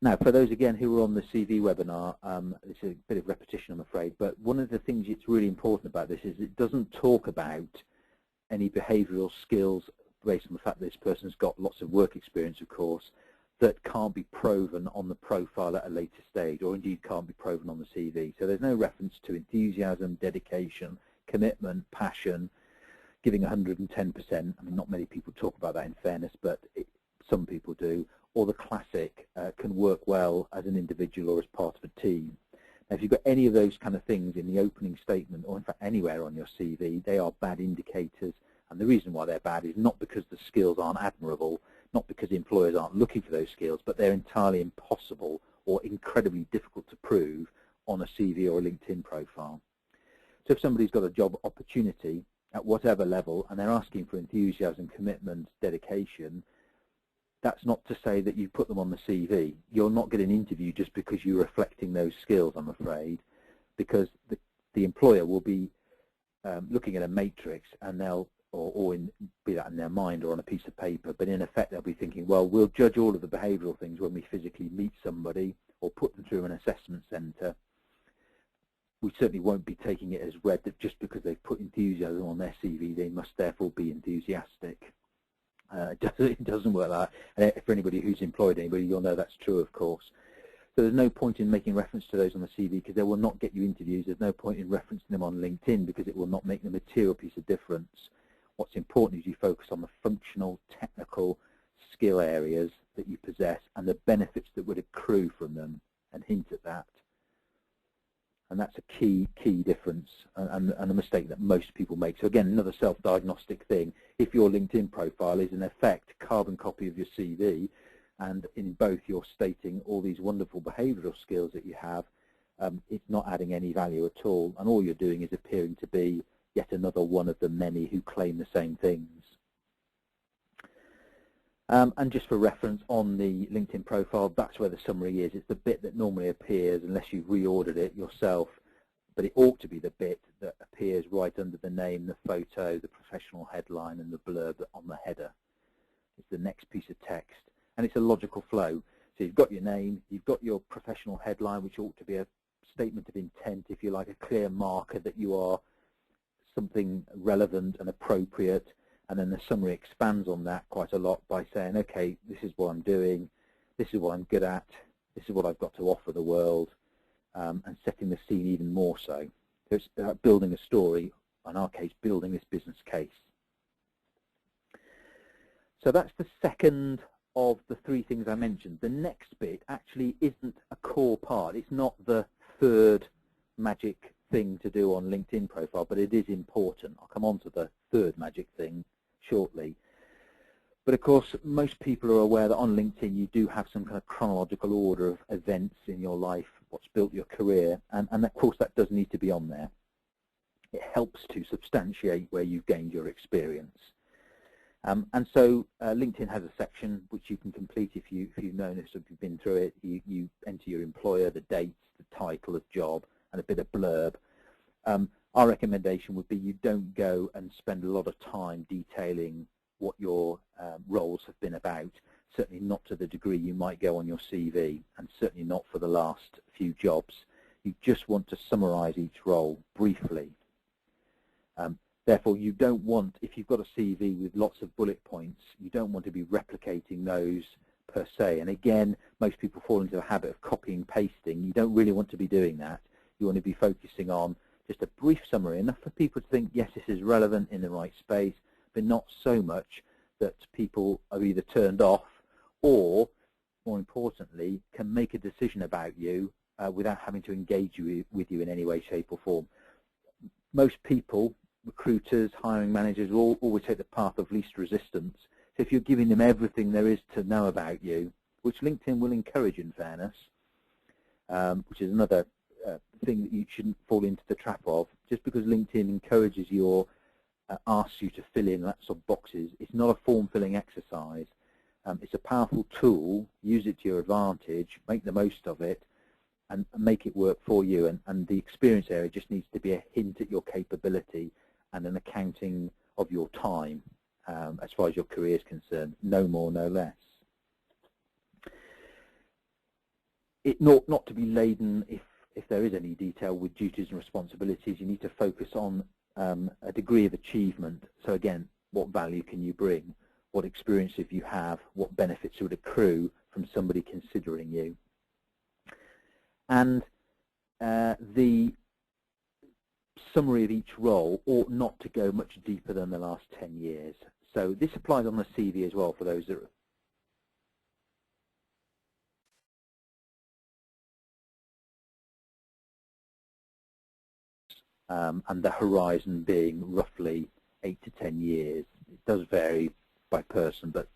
Now, for those, again, who were on the CV webinar, it's a bit of repetition, I'm afraid, but one of the things that's really important about this is it doesn't talk about any behavioural skills based on the fact that this person's got lots of work experience, of course, that can't be proven on the profile at a later stage, or indeed can't be proven on the CV. So there's no reference to enthusiasm, dedication, commitment, passion, giving 110%. I mean, not many people talk about that, in fairness, but some people do. Or the classic, can work well as an individual or as part of a team. Now, if you've got any of those kind of things in the opening statement, or in fact anywhere on your CV, they are bad indicators. And the reason why they're bad is not because the skills aren't admirable, not because employers aren't looking for those skills, but they're entirely impossible or incredibly difficult to prove on a CV or a LinkedIn profile. So if somebody's got a job opportunity at whatever level and they're asking for enthusiasm, commitment, dedication, that's not to say that you put them on the CV. You'll not get an interview just because you're reflecting those skills, I'm afraid, because the employer will be looking at a matrix, and they'll, be that in their mind or on a piece of paper, but in effect they'll be thinking, well, we'll judge all of the behavioural things when we physically meet somebody or put them through an assessment centre. We certainly won't be taking it as read that just because they've put enthusiasm on their CV, they must therefore be enthusiastic. It doesn't work like that. And for anybody who's employed anybody, you'll know that's true, of course. So there's no point in making reference to those on the CV because they will not get you interviews. There's no point in referencing them on LinkedIn because it will not make the material piece of difference. What's important is you focus on the functional, technical skill areas that you possess and the benefits that would accrue from them, and hint at that. And that's a key difference and a mistake that most people make. So again, another self-diagnostic thing. If your LinkedIn profile is in effect a carbon copy of your CV, and in both you're stating all these wonderful behavioural skills that you have, it's not adding any value at all. And all you're doing is appearing to be yet another one of the many who claim the same things. And just for reference, on the LinkedIn profile, that's where the summary is. It's the bit that normally appears unless you've reordered it yourself, but it ought to be the bit that appears right under the name, the photo, the professional headline, and the blurb on the header. It's the next piece of text, and it's a logical flow. So you've got your name, you've got your professional headline, which ought to be a statement of intent, if you like, a clear marker that you are something relevant and appropriate. And then the summary expands on that quite a lot by saying, okay, this is what I'm doing, this is what I'm good at, this is what I've got to offer the world, and setting the scene even more so. So it's about building a story, in our case, building this business case. So that's the second of the three things I mentioned. The next bit actually isn't a core part. It's not the third magic thing to do on LinkedIn profile, but it is important. I'll come on to the third magic thing shortly. But of course, most people are aware that on LinkedIn you do have some kind of chronological order of events in your life, what's built your career, and of course that does need to be on there. It helps to substantiate where you've gained your experience. And so LinkedIn has a section which you can complete if you've known it, so if you've been through it. You enter your employer, the dates, the title of job, and a bit of blurb. Our recommendation would be you don't go and spend a lot of time detailing what your roles have been about, certainly not to the degree you might go on your CV, and certainly not for the last few jobs. You just want to summarize each role briefly. Therefore, you don't want, if you've got a CV with lots of bullet points, you don't want to be replicating those per se. And again, most people fall into the habit of copying and pasting. You don't really want to be doing that. You want to be focusing on just a brief summary, enough for people to think, yes, this is relevant in the right space, but not so much that people are either turned off or, more importantly, can make a decision about you without having to engage with you in any way, shape or form. Most people, recruiters, hiring managers, will always take the path of least resistance. So if you're giving them everything there is to know about you, which LinkedIn will encourage in fairness, which is another thing that you shouldn't fall into the trap of. Just because LinkedIn encourages you or asks you to fill in lots of boxes, it's not a form-filling exercise. It's a powerful tool. Use it to your advantage, make the most of it, and make it work for you. And the experience area just needs to be a hint at your capability and an accounting of your time as far as your career is concerned, no more, no less. It not to be laden if there is any detail with duties and responsibilities. You need to focus on a degree of achievement. So again, what value can you bring? What experience if you have? What benefits would accrue from somebody considering you? And the summary of each role ought not to go much deeper than the last 10 years. So this applies on the CV as well for those that and the horizon being roughly 8 to 10 years. It does vary by person, but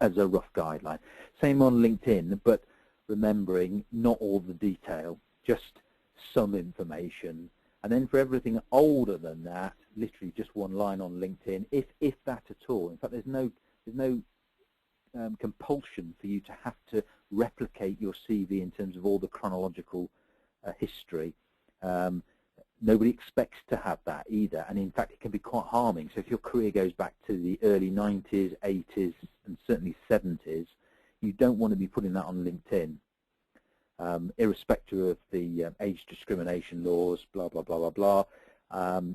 as a rough guideline. Same on LinkedIn, but remembering not all the detail, just some information. And then for everything older than that, literally just one line on LinkedIn, if that at all. In fact, there's no compulsion for you to have to replicate your CV in terms of all the chronological history. Nobody expects to have that either, and in fact it can be quite harming. So if your career goes back to the early 90s, 80s, and certainly 70s, you don't want to be putting that on LinkedIn, irrespective of the age discrimination laws, blah, blah, blah, blah, blah.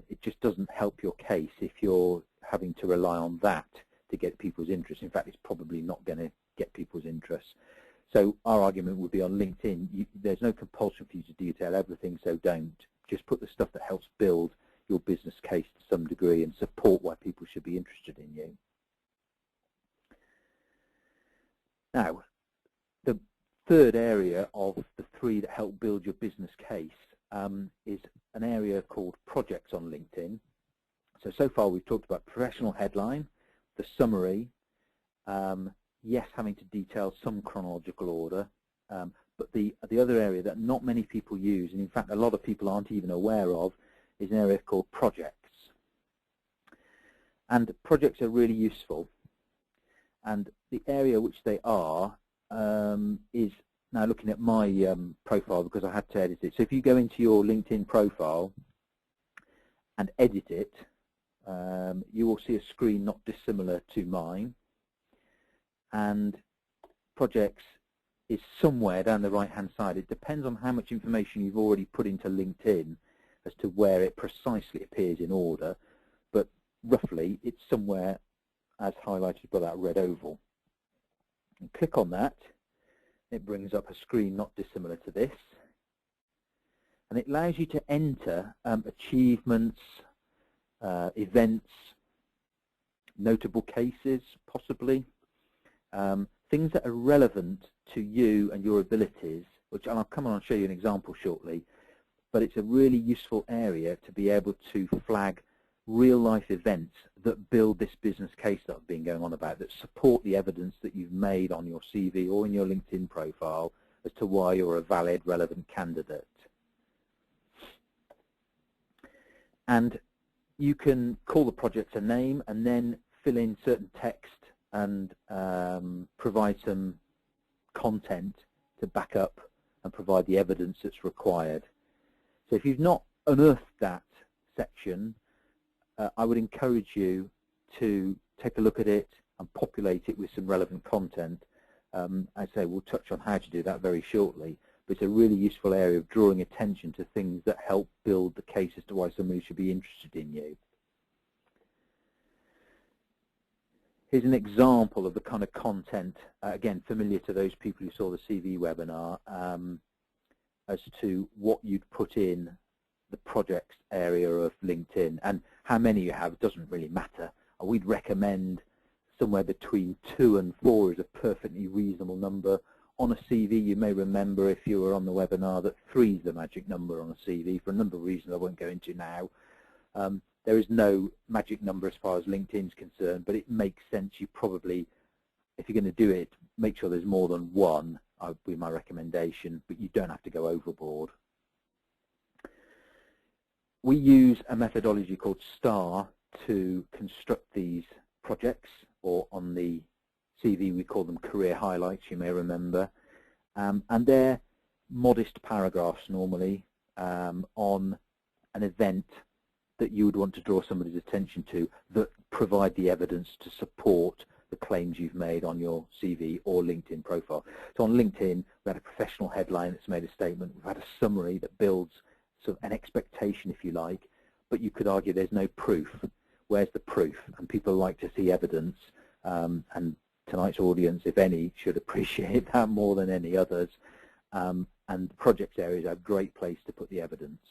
It just doesn't help your case if you're having to rely on that to get people's interest. In fact, it's probably not going to get people's interest. So our argument would be on LinkedIn, there's no compulsion for you to detail everything, so don't. Just put the stuff that helps build your business case to some degree and support why people should be interested in you. Now, the third area of the three that help build your business case is an area called projects on LinkedIn. So far we've talked about professional headline, the summary, yes, having to detail some chronological order, but the other area that not many people use, and in fact a lot of people aren't even aware of, is an area called projects. And projects are really useful. And the area which they are is, now looking at my profile because I had to edit it. So if you go into your LinkedIn profile and edit it, you will see a screen not dissimilar to mine. And projects is somewhere down the right-hand side. It depends on how much information you've already put into LinkedIn as to where it precisely appears in order, but roughly it's somewhere as highlighted by that red oval. And click on that. It brings up a screen not dissimilar to this, and it allows you to enter achievements, events, notable cases, possibly, things that are relevant to you and your abilities, which I'll come on and show you an example shortly, but it's a really useful area to be able to flag real-life events that build this business case that I've been going on about, that support the evidence that you've made on your CV or in your LinkedIn profile as to why you're a valid, relevant candidate. And you can call the project a name and then fill in certain text and provide some content to back up and provide the evidence that's required. So if you've not unearthed that section, I would encourage you to take a look at it and populate it with some relevant content. I say we'll touch on how to do that very shortly, but it's a really useful area of drawing attention to things that help build the case as to why somebody should be interested in you. Here's an example of the kind of content, again, familiar to those people who saw the CV webinar, as to what you'd put in the projects area of LinkedIn. And how many you have doesn't really matter. We'd recommend somewhere between 2 and 4 is a perfectly reasonable number. On a CV, you may remember if you were on the webinar that 3 is the magic number on a CV for a number of reasons I won't go into now. There is no magic number as far as LinkedIn is concerned, but it makes sense you probably, if you're going to do it, make sure there's more than 1, would be my recommendation, but you don't have to go overboard. We use a methodology called STAR to construct these projects, or on the CV we call them career highlights, you may remember, and they're modest paragraphs normally on an event that you would want to draw somebody's attention to that provide the evidence to support the claims you've made on your CV or LinkedIn profile. So on LinkedIn, we had a professional headline that's made a statement. We've had a summary that builds sort of an expectation, if you like, but you could argue there's no proof. Where's the proof? And people like to see evidence, and tonight's audience, if any, should appreciate that more than any others. And projects areas are a great place to put the evidence.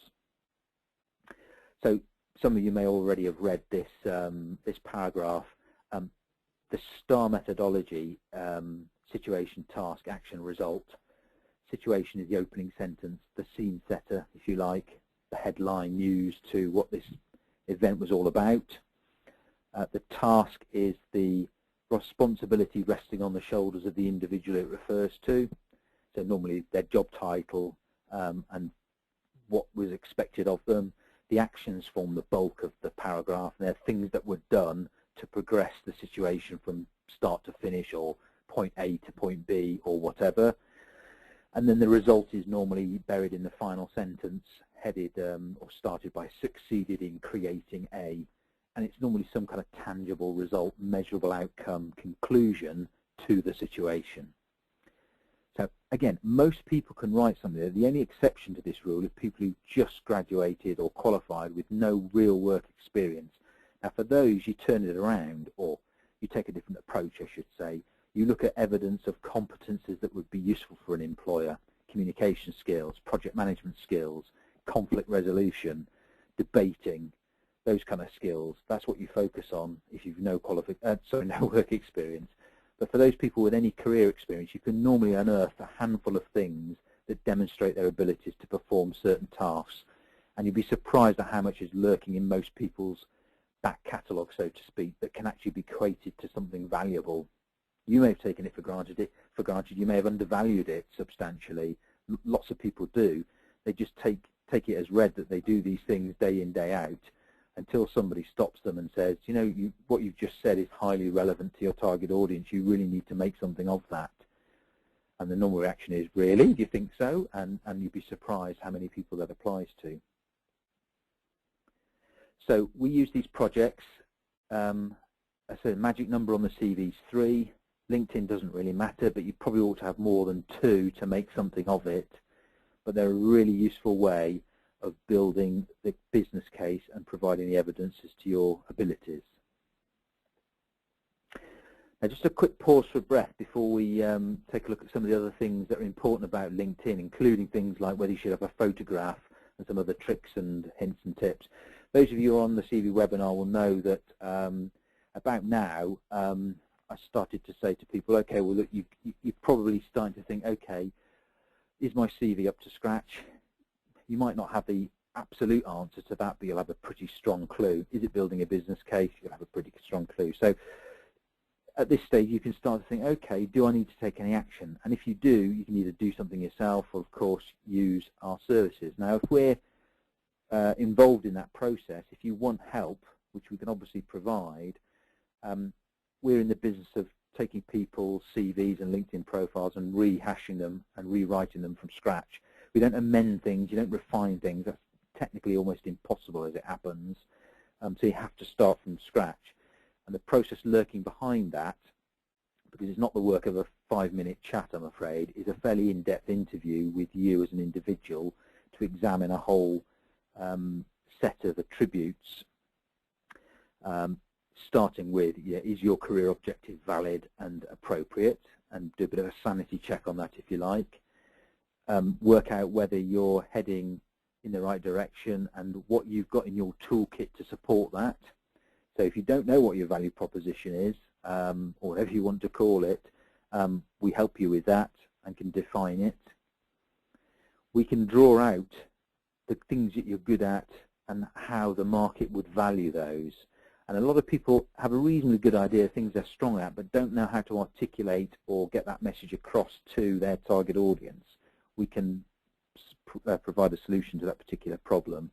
So some of you may already have read this, this paragraph. The STAR methodology, situation, task, action, result. Situation is the opening sentence, the scene setter, if you like, the headline news to what this event was all about. The task is the responsibility resting on the shoulders of the individual it refers to. So normally their job title and what was expected of them. The actions form the bulk of the paragraph, and they're things that were done to progress the situation from start to finish, or point A to point B, or whatever. And then the result is normally buried in the final sentence, headed or started by succeeded in creating A. And it's normally some kind of tangible result, measurable outcome, conclusion to the situation. So again, most people can write something. The only exception to this rule is people who just graduated or qualified with no real work experience. Now for those, you turn it around, or you take a different approach, I should say. You look at evidence of competences that would be useful for an employer: communication skills, project management skills, conflict resolution, debating, those kind of skills. That's what you focus on if you've no work experience. But for those people with any career experience, you can normally unearth a handful of things that demonstrate their abilities to perform certain tasks. And you'd be surprised at how much is lurking in most people's back catalogue, so to speak, that can actually be equated to something valuable. You may have taken it for granted. You may have undervalued it substantially. Lots of people do. They just take it as read that they do these things day in, day out, until somebody stops them and says, you know, what you've just said is highly relevant to your target audience. You really need to make something of that. And the normal reaction is, really? Do you think so? And you'd be surprised how many people that applies to. So we use these projects. I said magic number on the CV is 3. LinkedIn doesn't really matter, but you probably ought to have more than 2 to make something of it. But they're a really useful way of building the business case and providing the evidence as to your abilities. Now, just a quick pause for breath before we take a look at some of the other things that are important about LinkedIn, including things like whether you should have a photograph and some other tricks and hints and tips. Those of you who are on the CV webinar will know that about now I started to say to people, okay, well, look, you're probably starting to think, okay, is my CV up to scratch? You might not have the absolute answer to that, but you'll have a pretty strong clue. Is it building a business case? You'll have a pretty strong clue. So at this stage, you can start to think, okay, do I need to take any action? And if you do, you can either do something yourself or, of course, use our services. Now, if we're involved in that process, if you want help, which we can obviously provide, we're in the business of taking people's CVs and LinkedIn profiles and rehashing them and rewriting them from scratch. We don't amend things, you don't refine things. That's technically almost impossible as it happens. So you have to start from scratch. And the process lurking behind that, because it's not the work of a 5-minute chat, I'm afraid, is a fairly in-depth interview with you as an individual to examine a whole set of attributes, starting with, is your career objective valid and appropriate, and do a bit of a sanity check on that if you like. Work out whether you're heading in the right direction and what you've got in your toolkit to support that. So if you don't know what your value proposition is, or whatever you want to call it, we help you with that and can define it. We can draw out the things that you're good at and how the market would value those. And a lot of people have a reasonably good idea of things they're strong at, but don't know how to articulate or get that message across to their target audience. We can provide a solution to that particular problem.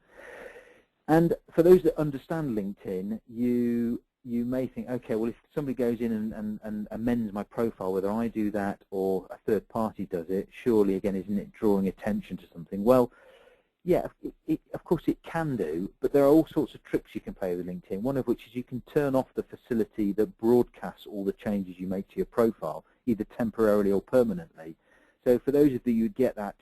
And for those that understand LinkedIn, you may think, okay, well, if somebody goes in and amends my profile, whether I do that or a third party does it, surely, again, isn't it drawing attention to something? Well, yeah, of course it can do, but there are all sorts of tricks you can play with LinkedIn, one of which is you can turn off the facility that broadcasts all the changes you make to your profile, either temporarily or permanently. So for those of you who get that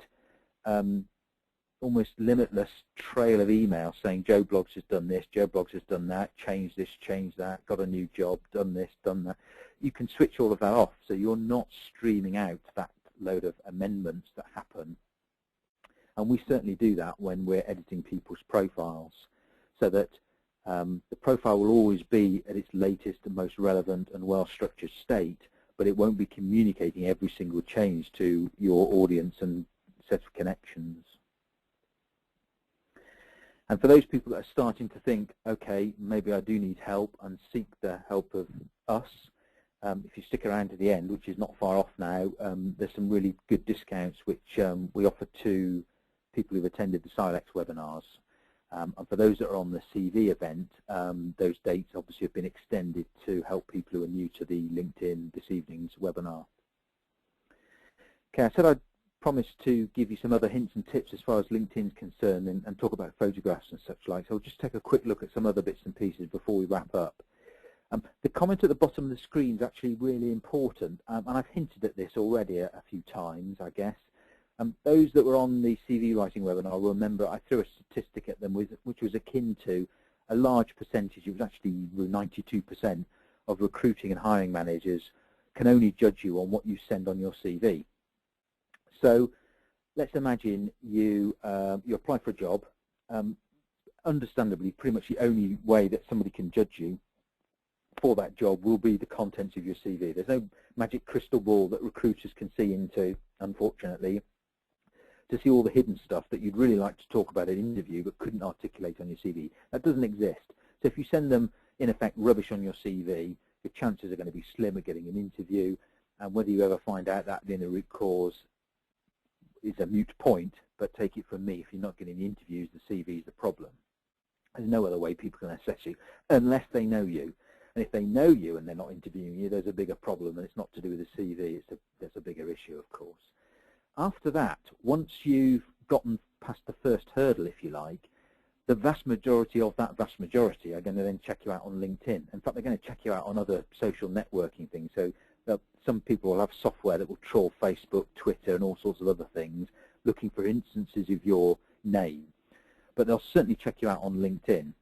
almost limitless trail of email saying Joe Bloggs has done this, Joe Bloggs has done that, changed this, changed that, got a new job, done this, done that, you can switch all of that off so you're not streaming out that load of amendments that happen. And we certainly do that when we're editing people's profiles, so that the profile will always be at its latest and most relevant and well-structured state, but it won't be communicating every single change to your audience and set of connections. And for those people that are starting to think, okay, maybe I do need help and seek the help of us, if you stick around to the end, which is not far off now, there's some really good discounts which we offer to people who've attended the Silex webinars. And for those that are on the CV event, those dates obviously have been extended to help people who are new to the LinkedIn this evening's webinar. Okay, I said I'd promised to give you some other hints and tips as far as LinkedIn's concerned and talk about photographs and such like. So I'll just take a quick look at some other bits and pieces before we wrap up. The comment at the bottom of the screen is actually really important, and I've hinted at this already a few times, I guess. Those that were on the CV writing webinar will remember I threw a statistic at them which was akin to a large percentage, it was actually 92% of recruiting and hiring managers can only judge you on what you send on your CV. So let's imagine you apply for a job. Understandably, pretty much the only way that somebody can judge you for that job will be the contents of your CV. There's no magic crystal ball that recruiters can see into, unfortunately. to see all the hidden stuff that you'd really like to talk about in an interview but couldn't articulate on your CV. That doesn't exist. So if you send them, in effect, rubbish on your CV, your chances are going to be slim of getting an interview, and whether you ever find out that being the root cause is a moot point, but take it from me, if you're not getting the interviews, the CV is the problem. There's no other way people can assess you unless they know you. And if they know you and they're not interviewing you, there's a bigger problem, and it's not to do with the CV, there's a bigger issue, of course. After that, once you've gotten past the first hurdle, if you like, the vast majority of that vast majority are going to then check you out on LinkedIn. In fact, they're going to check you out on other social networking things. So some people will have software that will trawl Facebook, Twitter, and all sorts of other things, looking for instances of your name. But they'll certainly check you out on LinkedIn.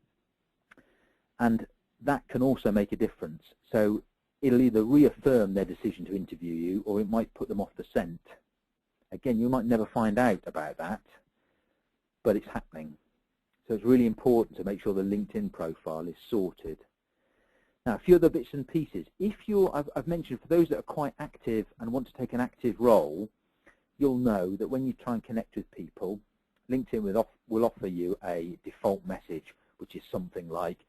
And that can also make a difference. So it'll either reaffirm their decision to interview you, or it might put them off the scent. Again, you might never find out about that, but it's happening. So it's really important to make sure the LinkedIn profile is sorted. Now, a few other bits and pieces. If you're, I've mentioned, for those that are quite active and want to take an active role, you'll know that when you try and connect with people, LinkedIn will offer you a default message, which is something like,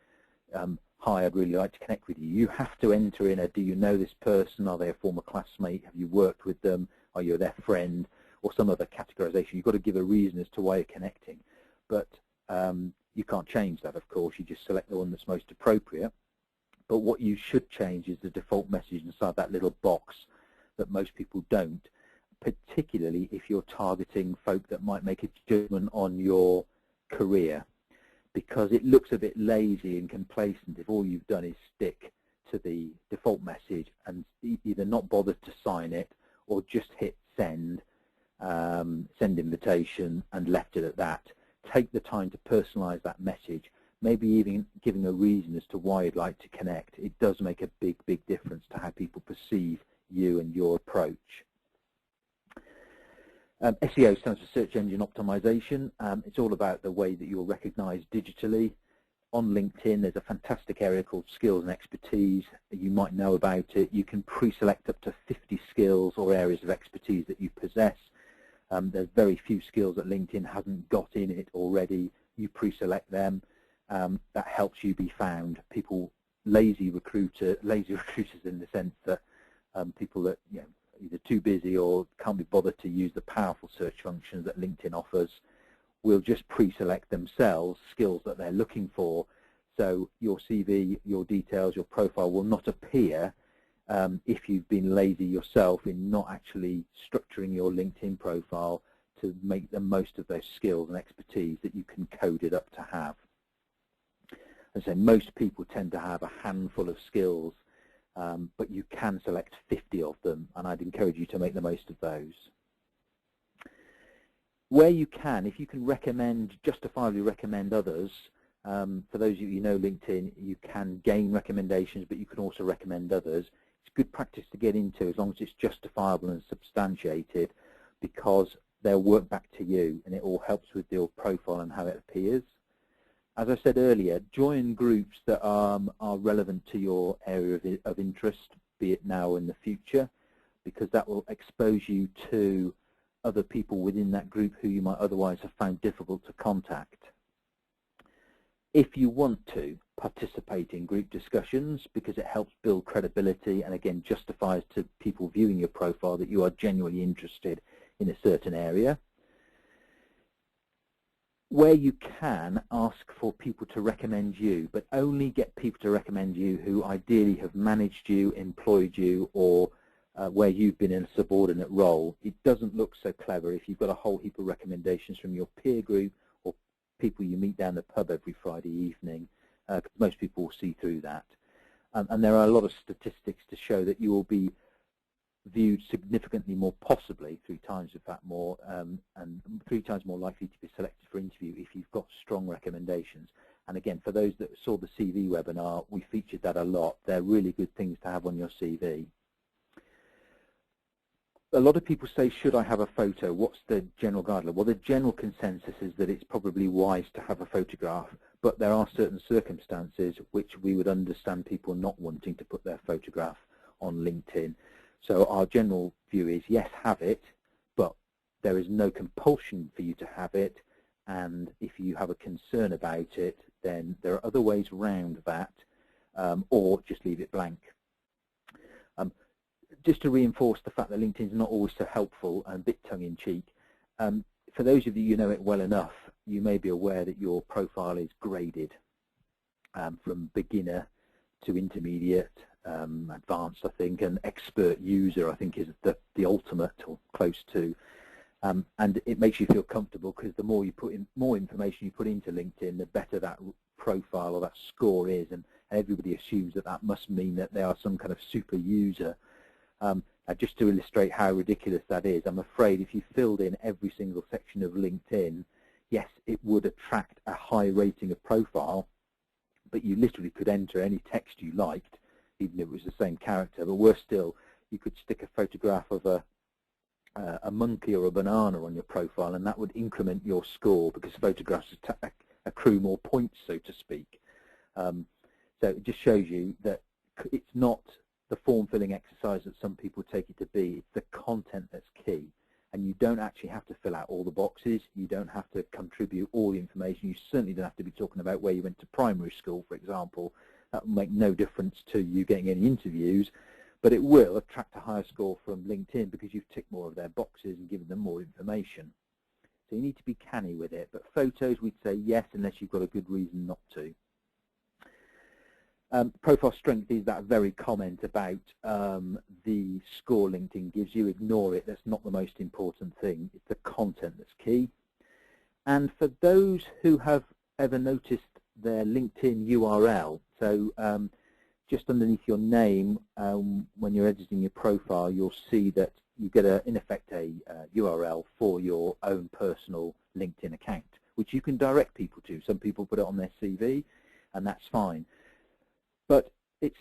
hi, I'd really like to connect with you. You have to enter in a, do you know this person? Are they a former classmate? Have you worked with them? Are you their friend? Or some other categorization. You've got to give a reason as to why you're connecting. But you can't change that, of course. You just select the one that's most appropriate. But what you should change is the default message inside that little box that most people don't, particularly if you're targeting folk that might make a judgment on your career, because it looks a bit lazy and complacent if all you've done is stick to the default message and either not bothered to sign it or just hit send, send invitation, and left it at that. Take the time to personalize that message, maybe even giving a reason as to why you'd like to connect. It does make a big, big difference to how people perceive you and your approach. SEO stands for Search Engine Optimization. It's all about the way that you're recognized digitally. On LinkedIn, there's a fantastic area called Skills and Expertise. You might know about it. You can pre-select up to 50 skills or areas of expertise that you possess. There's very few skills that LinkedIn hasn't got in it already. You pre-select them. That helps you be found. People, lazy recruiters in the sense that people that either too busy or can't be bothered to use the powerful search functions that LinkedIn offers, will just pre-select themselves skills that they're looking for. So your CV, your details, your profile will not appear if you've been lazy yourself in not actually structuring your LinkedIn profile to make the most of those skills and expertise that you can code it up to have. And so most people tend to have a handful of skills, but you can select 50 of them, and I'd encourage you to make the most of those. Where you can, if you can justifiably recommend others, for those of you who know LinkedIn, you can gain recommendations, but you can also recommend others. It's good practice to get into as long as it's justifiable and substantiated, because they'll work back to you, and it all helps with your profile and how it appears. As I said earlier, join groups that are relevant to your area of interest, be it now or in the future, because that will expose you to other people within that group who you might otherwise have found difficult to contact. If you want to, participate in group discussions, because it helps build credibility and again justifies to people viewing your profile that you are genuinely interested in a certain area. Where you can, ask for people to recommend you, but only get people to recommend you who ideally have managed you, employed you, or where you've been in a subordinate role. It doesn't look so clever if you've got a whole heap of recommendations from your peer group or people you meet down the pub every Friday evening, because most people will see through that. And there are a lot of statistics to show that you will be viewed significantly more, possibly 3 times in fact more, and 3 times more likely to be selected for interview if you've got strong recommendations. And again, for those that saw the CV webinar, we featured that a lot. They're really good things to have on your CV. A lot of people say, should I have a photo? What's the general guideline? Well, the general consensus is that it's probably wise to have a photograph, but there are certain circumstances which we would understand people not wanting to put their photograph on LinkedIn. So our general view is, yes, have it, but there is no compulsion for you to have it, and if you have a concern about it, then there are other ways around that, or just leave it blank. Just to reinforce the fact that LinkedIn is not always so helpful and a bit tongue-in-cheek, for those of you who know it well enough, you may be aware that your profile is graded from beginner to intermediate, advanced, I think, and expert user, I think, is the ultimate or close to. And it makes you feel comfortable because the more you put in, more information you put into LinkedIn, the better that profile or that score is, and everybody assumes that that must mean that they are some kind of super user. Just to illustrate how ridiculous that is, I'm afraid if you filled in every single section of LinkedIn, yes, it would attract a high rating of profile, but you literally could enter any text you liked, even if it was the same character. But worse still, you could stick a photograph of a monkey or a banana on your profile, and that would increment your score because photographs accrue more points, so to speak. So it just shows you that it's not the form-filling exercise that some people take it to be. It's the content that's key, and you don't actually have to fill out all the boxes. You don't have to contribute all the information. You certainly don't have to be talking about where you went to primary school, for example. That will make no difference to you getting any interviews, but it will attract a higher score from LinkedIn because you've ticked more of their boxes and given them more information. So you need to be canny with it, but photos, we'd say yes, unless you've got a good reason not to. Profile strength is that very comment about the score LinkedIn gives you. Ignore it. That's not the most important thing. It's the content that's key. And for those who have ever noticed their LinkedIn URL, so just underneath your name, when you're editing your profile, you'll see that you get, in effect, a URL for your own personal LinkedIn account, which you can direct people to. Some people put it on their CV, and that's fine. But it's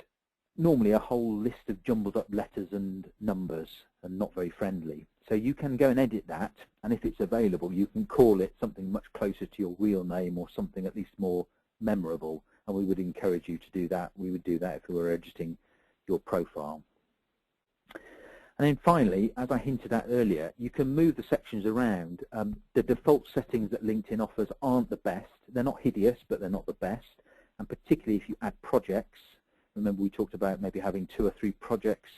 normally a whole list of jumbled up letters and numbers and not very friendly. So you can go and edit that, and if it's available, you can call it something much closer to your real name or something at least more memorable, and we would encourage you to do that. We would do that if we were editing your profile. And then finally, as I hinted at earlier, you can move the sections around. The default settings that LinkedIn offers aren't the best. They're not hideous, but they're not the best. And particularly if you add projects, remember we talked about maybe having 2 or 3 projects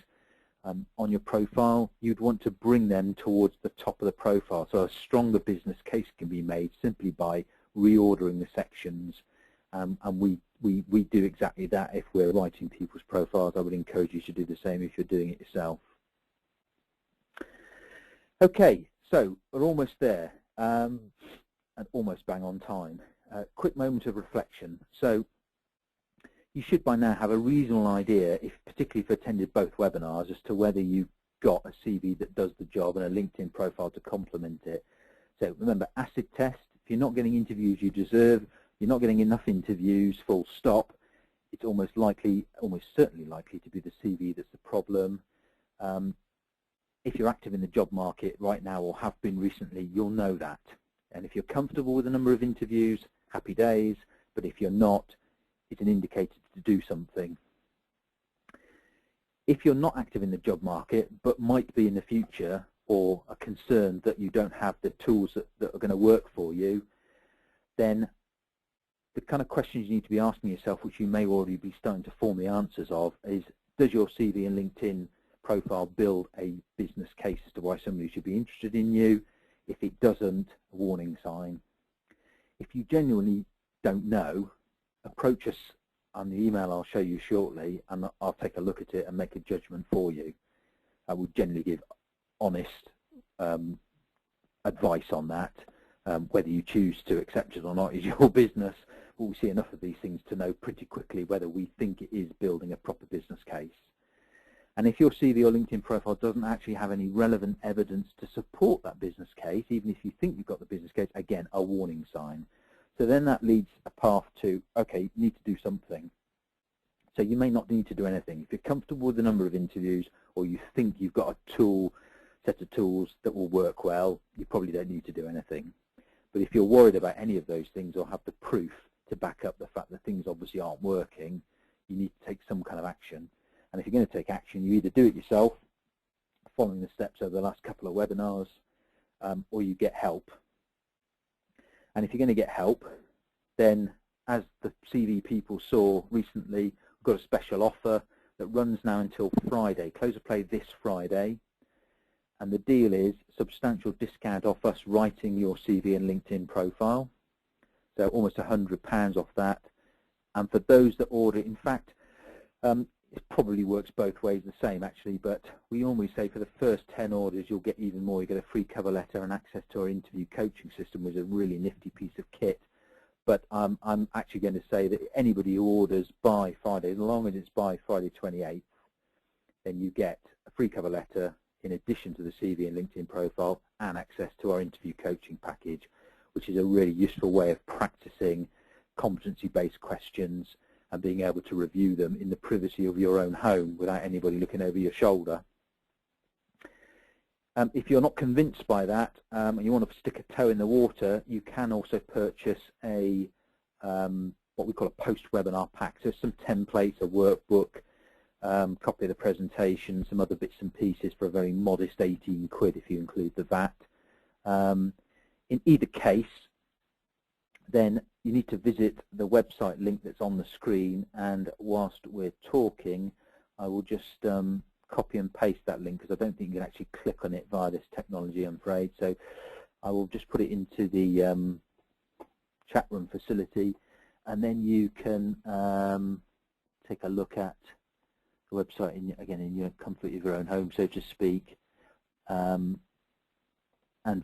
on your profile, you'd want to bring them towards the top of the profile. So a stronger business case can be made simply by reordering the sections. And we do exactly that if we're writing people's profiles. I would encourage you to do the same if you're doing it yourself. Okay, so we're almost there, and almost bang on time. Quick moment of reflection. So you should by now have a reasonable idea, particularly if you attended both webinars, as to whether you've got a CV that does the job and a LinkedIn profile to complement it. So remember, acid test. If you're not getting interviews you deserve, you're not getting enough interviews, full stop, it's almost certainly likely to be the CV that's the problem. If you're active in the job market right now or have been recently, you'll know that. And if you're comfortable with the number of interviews, happy days, but if you're not, it's an indicator to do something. If you're not active in the job market, but might be in the future, or are concerned that you don't have the tools that are going to work for you, then the kind of questions you need to be asking yourself, which you may already be starting to form the answers of, is does your CV and LinkedIn profile build a business case as to why somebody should be interested in you? If it doesn't, a warning sign. If you genuinely don't know, approach us on the email I'll show you shortly, and I'll take a look at it and make a judgment for you. I would generally give honest advice on that. Whether you choose to accept it or not is your business, but we see enough of these things to know pretty quickly whether we think it is building a proper business case. And if your CV or LinkedIn profile doesn't actually have any relevant evidence to support that business case, even if you think you've got the business case, again, a warning sign. So then that leads a path to, okay, you need to do something. So you may not need to do anything. If you're comfortable with the number of interviews, or you think you've got a set of tools that will work well, you probably don't need to do anything. But if you're worried about any of those things or have the proof to back up the fact that things obviously aren't working, you need to take some kind of action. And if you're going to take action, you either do it yourself, following the steps over the last couple of webinars, or you get help. And if you're going to get help, then as the CV people saw recently, we've got a special offer that runs now until Friday, close of play this Friday. And the deal is substantial discount off us writing your CV and LinkedIn profile. So almost £100 off that. And for those that order, in fact, it probably works both ways the same actually, but we always say for the first 10 orders you'll get even more. You get a free cover letter and access to our interview coaching system, which is a really nifty piece of kit. But I'm actually going to say that anybody who orders by Friday, as long as it's by Friday 28th, then you get a free cover letter in addition to the CV and LinkedIn profile and access to our interview coaching package, which is a really useful way of practicing competency-based questions and being able to review them in the privacy of your own home without anybody looking over your shoulder. If you're not convinced by that and you want to stick a toe in the water, you can also purchase a what we call a post-webinar pack. So some templates, a workbook, copy of the presentation, some other bits and pieces for a very modest 18 quid if you include the VAT. In either case, then you need to visit the website link that's on the screen, and whilst we're talking, I will just copy and paste that link because I don't think you can actually click on it via this technology, I'm afraid. So I will just put it into the chat room facility, and then you can take a look at the website again in your comfort of your own home, so to speak, and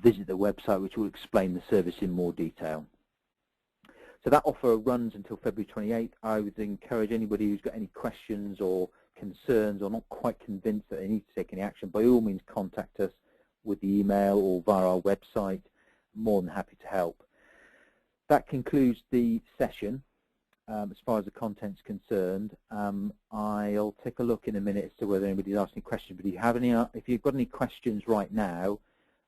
visit the website, which will explain the service in more detail. So that offer runs until February 28th. I would encourage anybody who's got any questions or concerns or not quite convinced that they need to take any action, by all means contact us with the email or via our website. More than happy to help. That concludes the session. As far as the content's concerned, I'll take a look in a minute as to whether anybody's asking questions. But if you've got any questions right now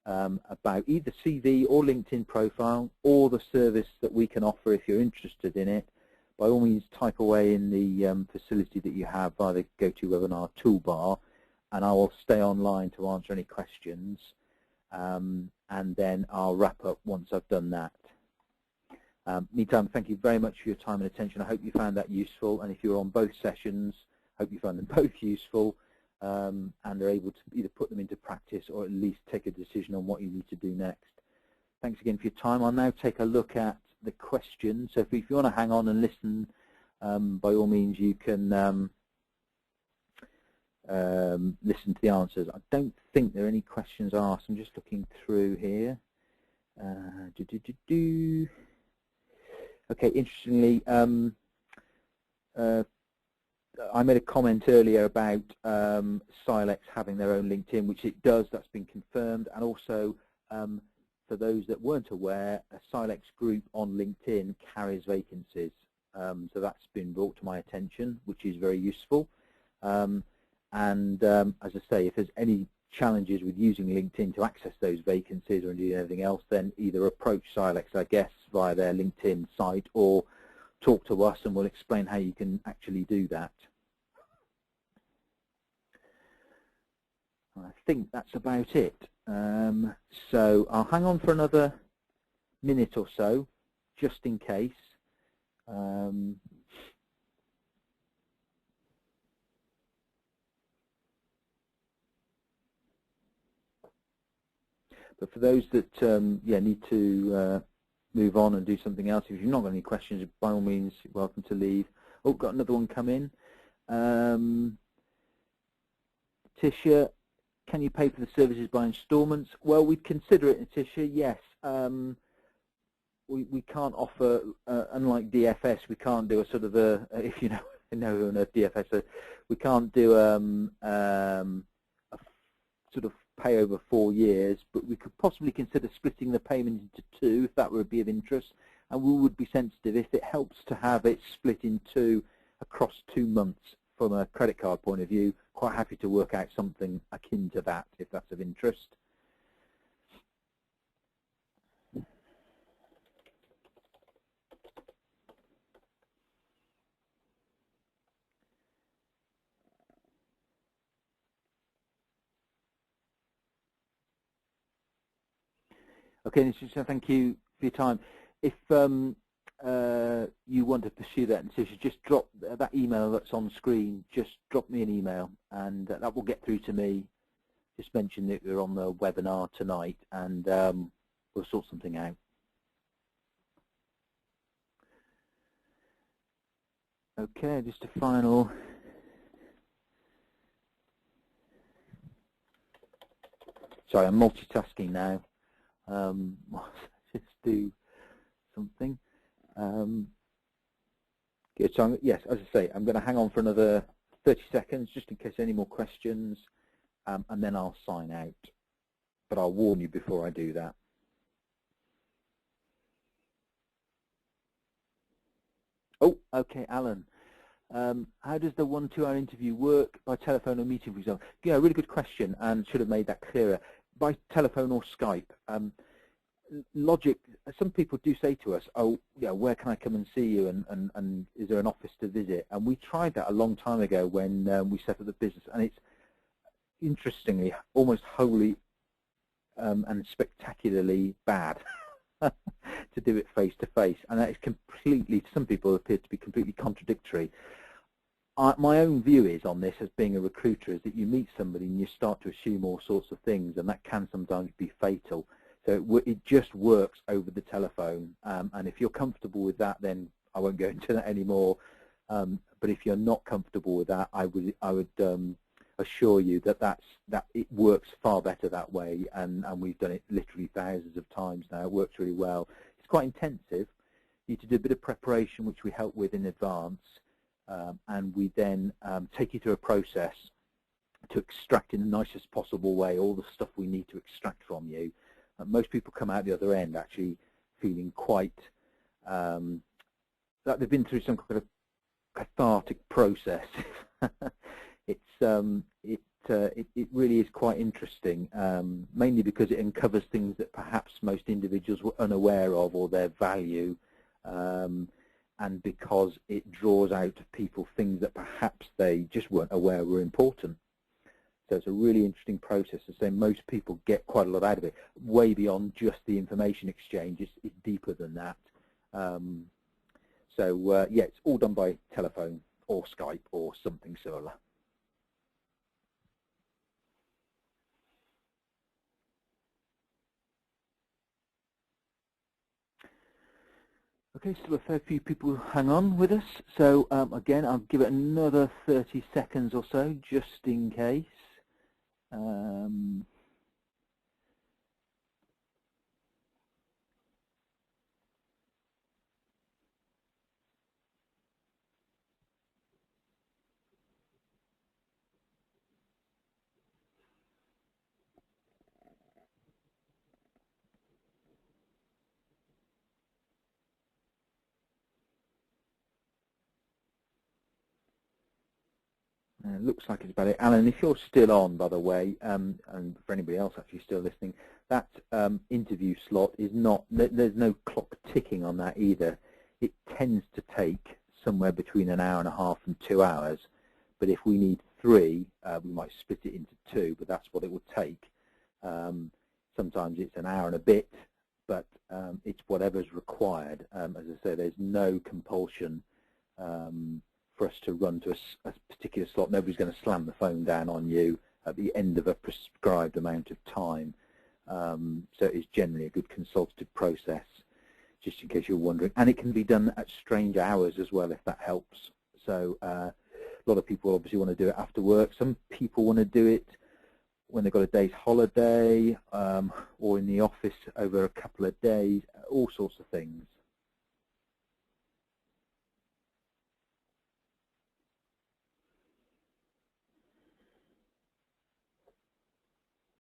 about either CV or LinkedIn profile or the service that we can offer if you're interested in it, by all means type away in the facility that you have via the GoToWebinar toolbar, and I will stay online to answer any questions, and then I'll wrap up once I've done that. Meantime, thank you very much for your time and attention. I hope you found that useful, and if you're on both sessions, I hope you found them both useful and are able to either put them into practice or at least take a decision on what you need to do next. Thanks again for your time. I'll now take a look at the questions. So if you want to hang on and listen, by all means you can listen to the answers. I don't think there are any questions asked. I'm just looking through here. Okay, interestingly, I made a comment earlier about Silex having their own LinkedIn, which it does. That's been confirmed. And also, for those that weren't aware, a Silex group on LinkedIn carries vacancies. So that's been brought to my attention, which is very useful. As I say, if there's any challenges with using LinkedIn to access those vacancies or indeed anything else, then either approach Silex, I guess, via their LinkedIn site, or talk to us and we'll explain how you can actually do that. I think that's about it. So I'll hang on for another minute or so, just in case. But for those that need to move on and do something else, if you've not got any questions, by all means, you're welcome to leave. Oh, got another one come in. Tisha, can you pay for the services by instalments? Well, we'd consider it, Tisha, yes. We can't offer, unlike DFS, we can't do a sort of a, if you know on a DFS, we can't do a sort of pay over 4 years, but we could possibly consider splitting the payment into 2 if that would be of interest, and we would be sensitive if it helps to have it split in 2 across 2 months from a credit card point of view. Quite happy to work out something akin to that if that's of interest. Okay, so thank you for your time. If you want to pursue that decision, just drop that email that's on screen. Just drop me an email, and that will get through to me. Just mention that we're on the webinar tonight, and we'll sort something out. Okay, just a final. Sorry, I'm multitasking now. Just do something. Good. So yes, as I say, I'm going to hang on for another 30 seconds just in case any more questions, and then I'll sign out. But I'll warn you before I do that. Oh, okay, Alan. How does the 1-2 hour interview work? By telephone or meeting, for example? Yeah, really good question, and should have made that clearer. By telephone or Skype. Logic, some people do say to us, oh, yeah, where can I come and see you, and is there an office to visit? And we tried that a long time ago when we set up the business, and it's interestingly almost wholly and spectacularly bad to do it face to face, and that is completely, to some people, appears to be completely contradictory. My own view is on this, as being a recruiter, is that you meet somebody and you start to assume all sorts of things, and that can sometimes be fatal. So it just works over the telephone, and if you're comfortable with that, then I won't go into that anymore. But if you're not comfortable with that, I would assure you that it works far better that way, and we've done it literally thousands of times now. It works really well. It's quite intensive. You need to do a bit of preparation, which we help with in advance, and we then take you through a process to extract in the nicest possible way all the stuff we need to extract from you. Most people come out the other end actually feeling quite like they've been through some kind of cathartic process. It really is quite interesting, mainly because it uncovers things that perhaps most individuals were unaware of, or their value, and because it draws out of people things that perhaps they just weren't aware were important. So it's a really interesting process. To say most people get quite a lot out of it, way beyond just the information exchange. It's deeper than that. Yeah, it's all done by telephone or Skype or something similar. Okay, still a fair few people hang on with us. So again, I'll give it another 30 seconds or so, just in case. Looks like it's about it. Alan, if you're still on, by the way, and for anybody else actually still listening, that interview slot is not, there's no clock ticking on that either. It tends to take somewhere between an hour and a half and 2 hours, but if we need 3, we might split it into 2, but that's what it would take. Sometimes it's an hour and a bit, but it's whatever's required. As I say, there's no compulsion for us to run to a particular slot. Nobody's going to slam the phone down on you at the end of a prescribed amount of time. So it's generally a good consultative process, just in case you're wondering. And it can be done at strange hours as well, if that helps. So a lot of people obviously want to do it after work. Some people want to do it when they've got a day's holiday, or in the office over a couple of days, all sorts of things.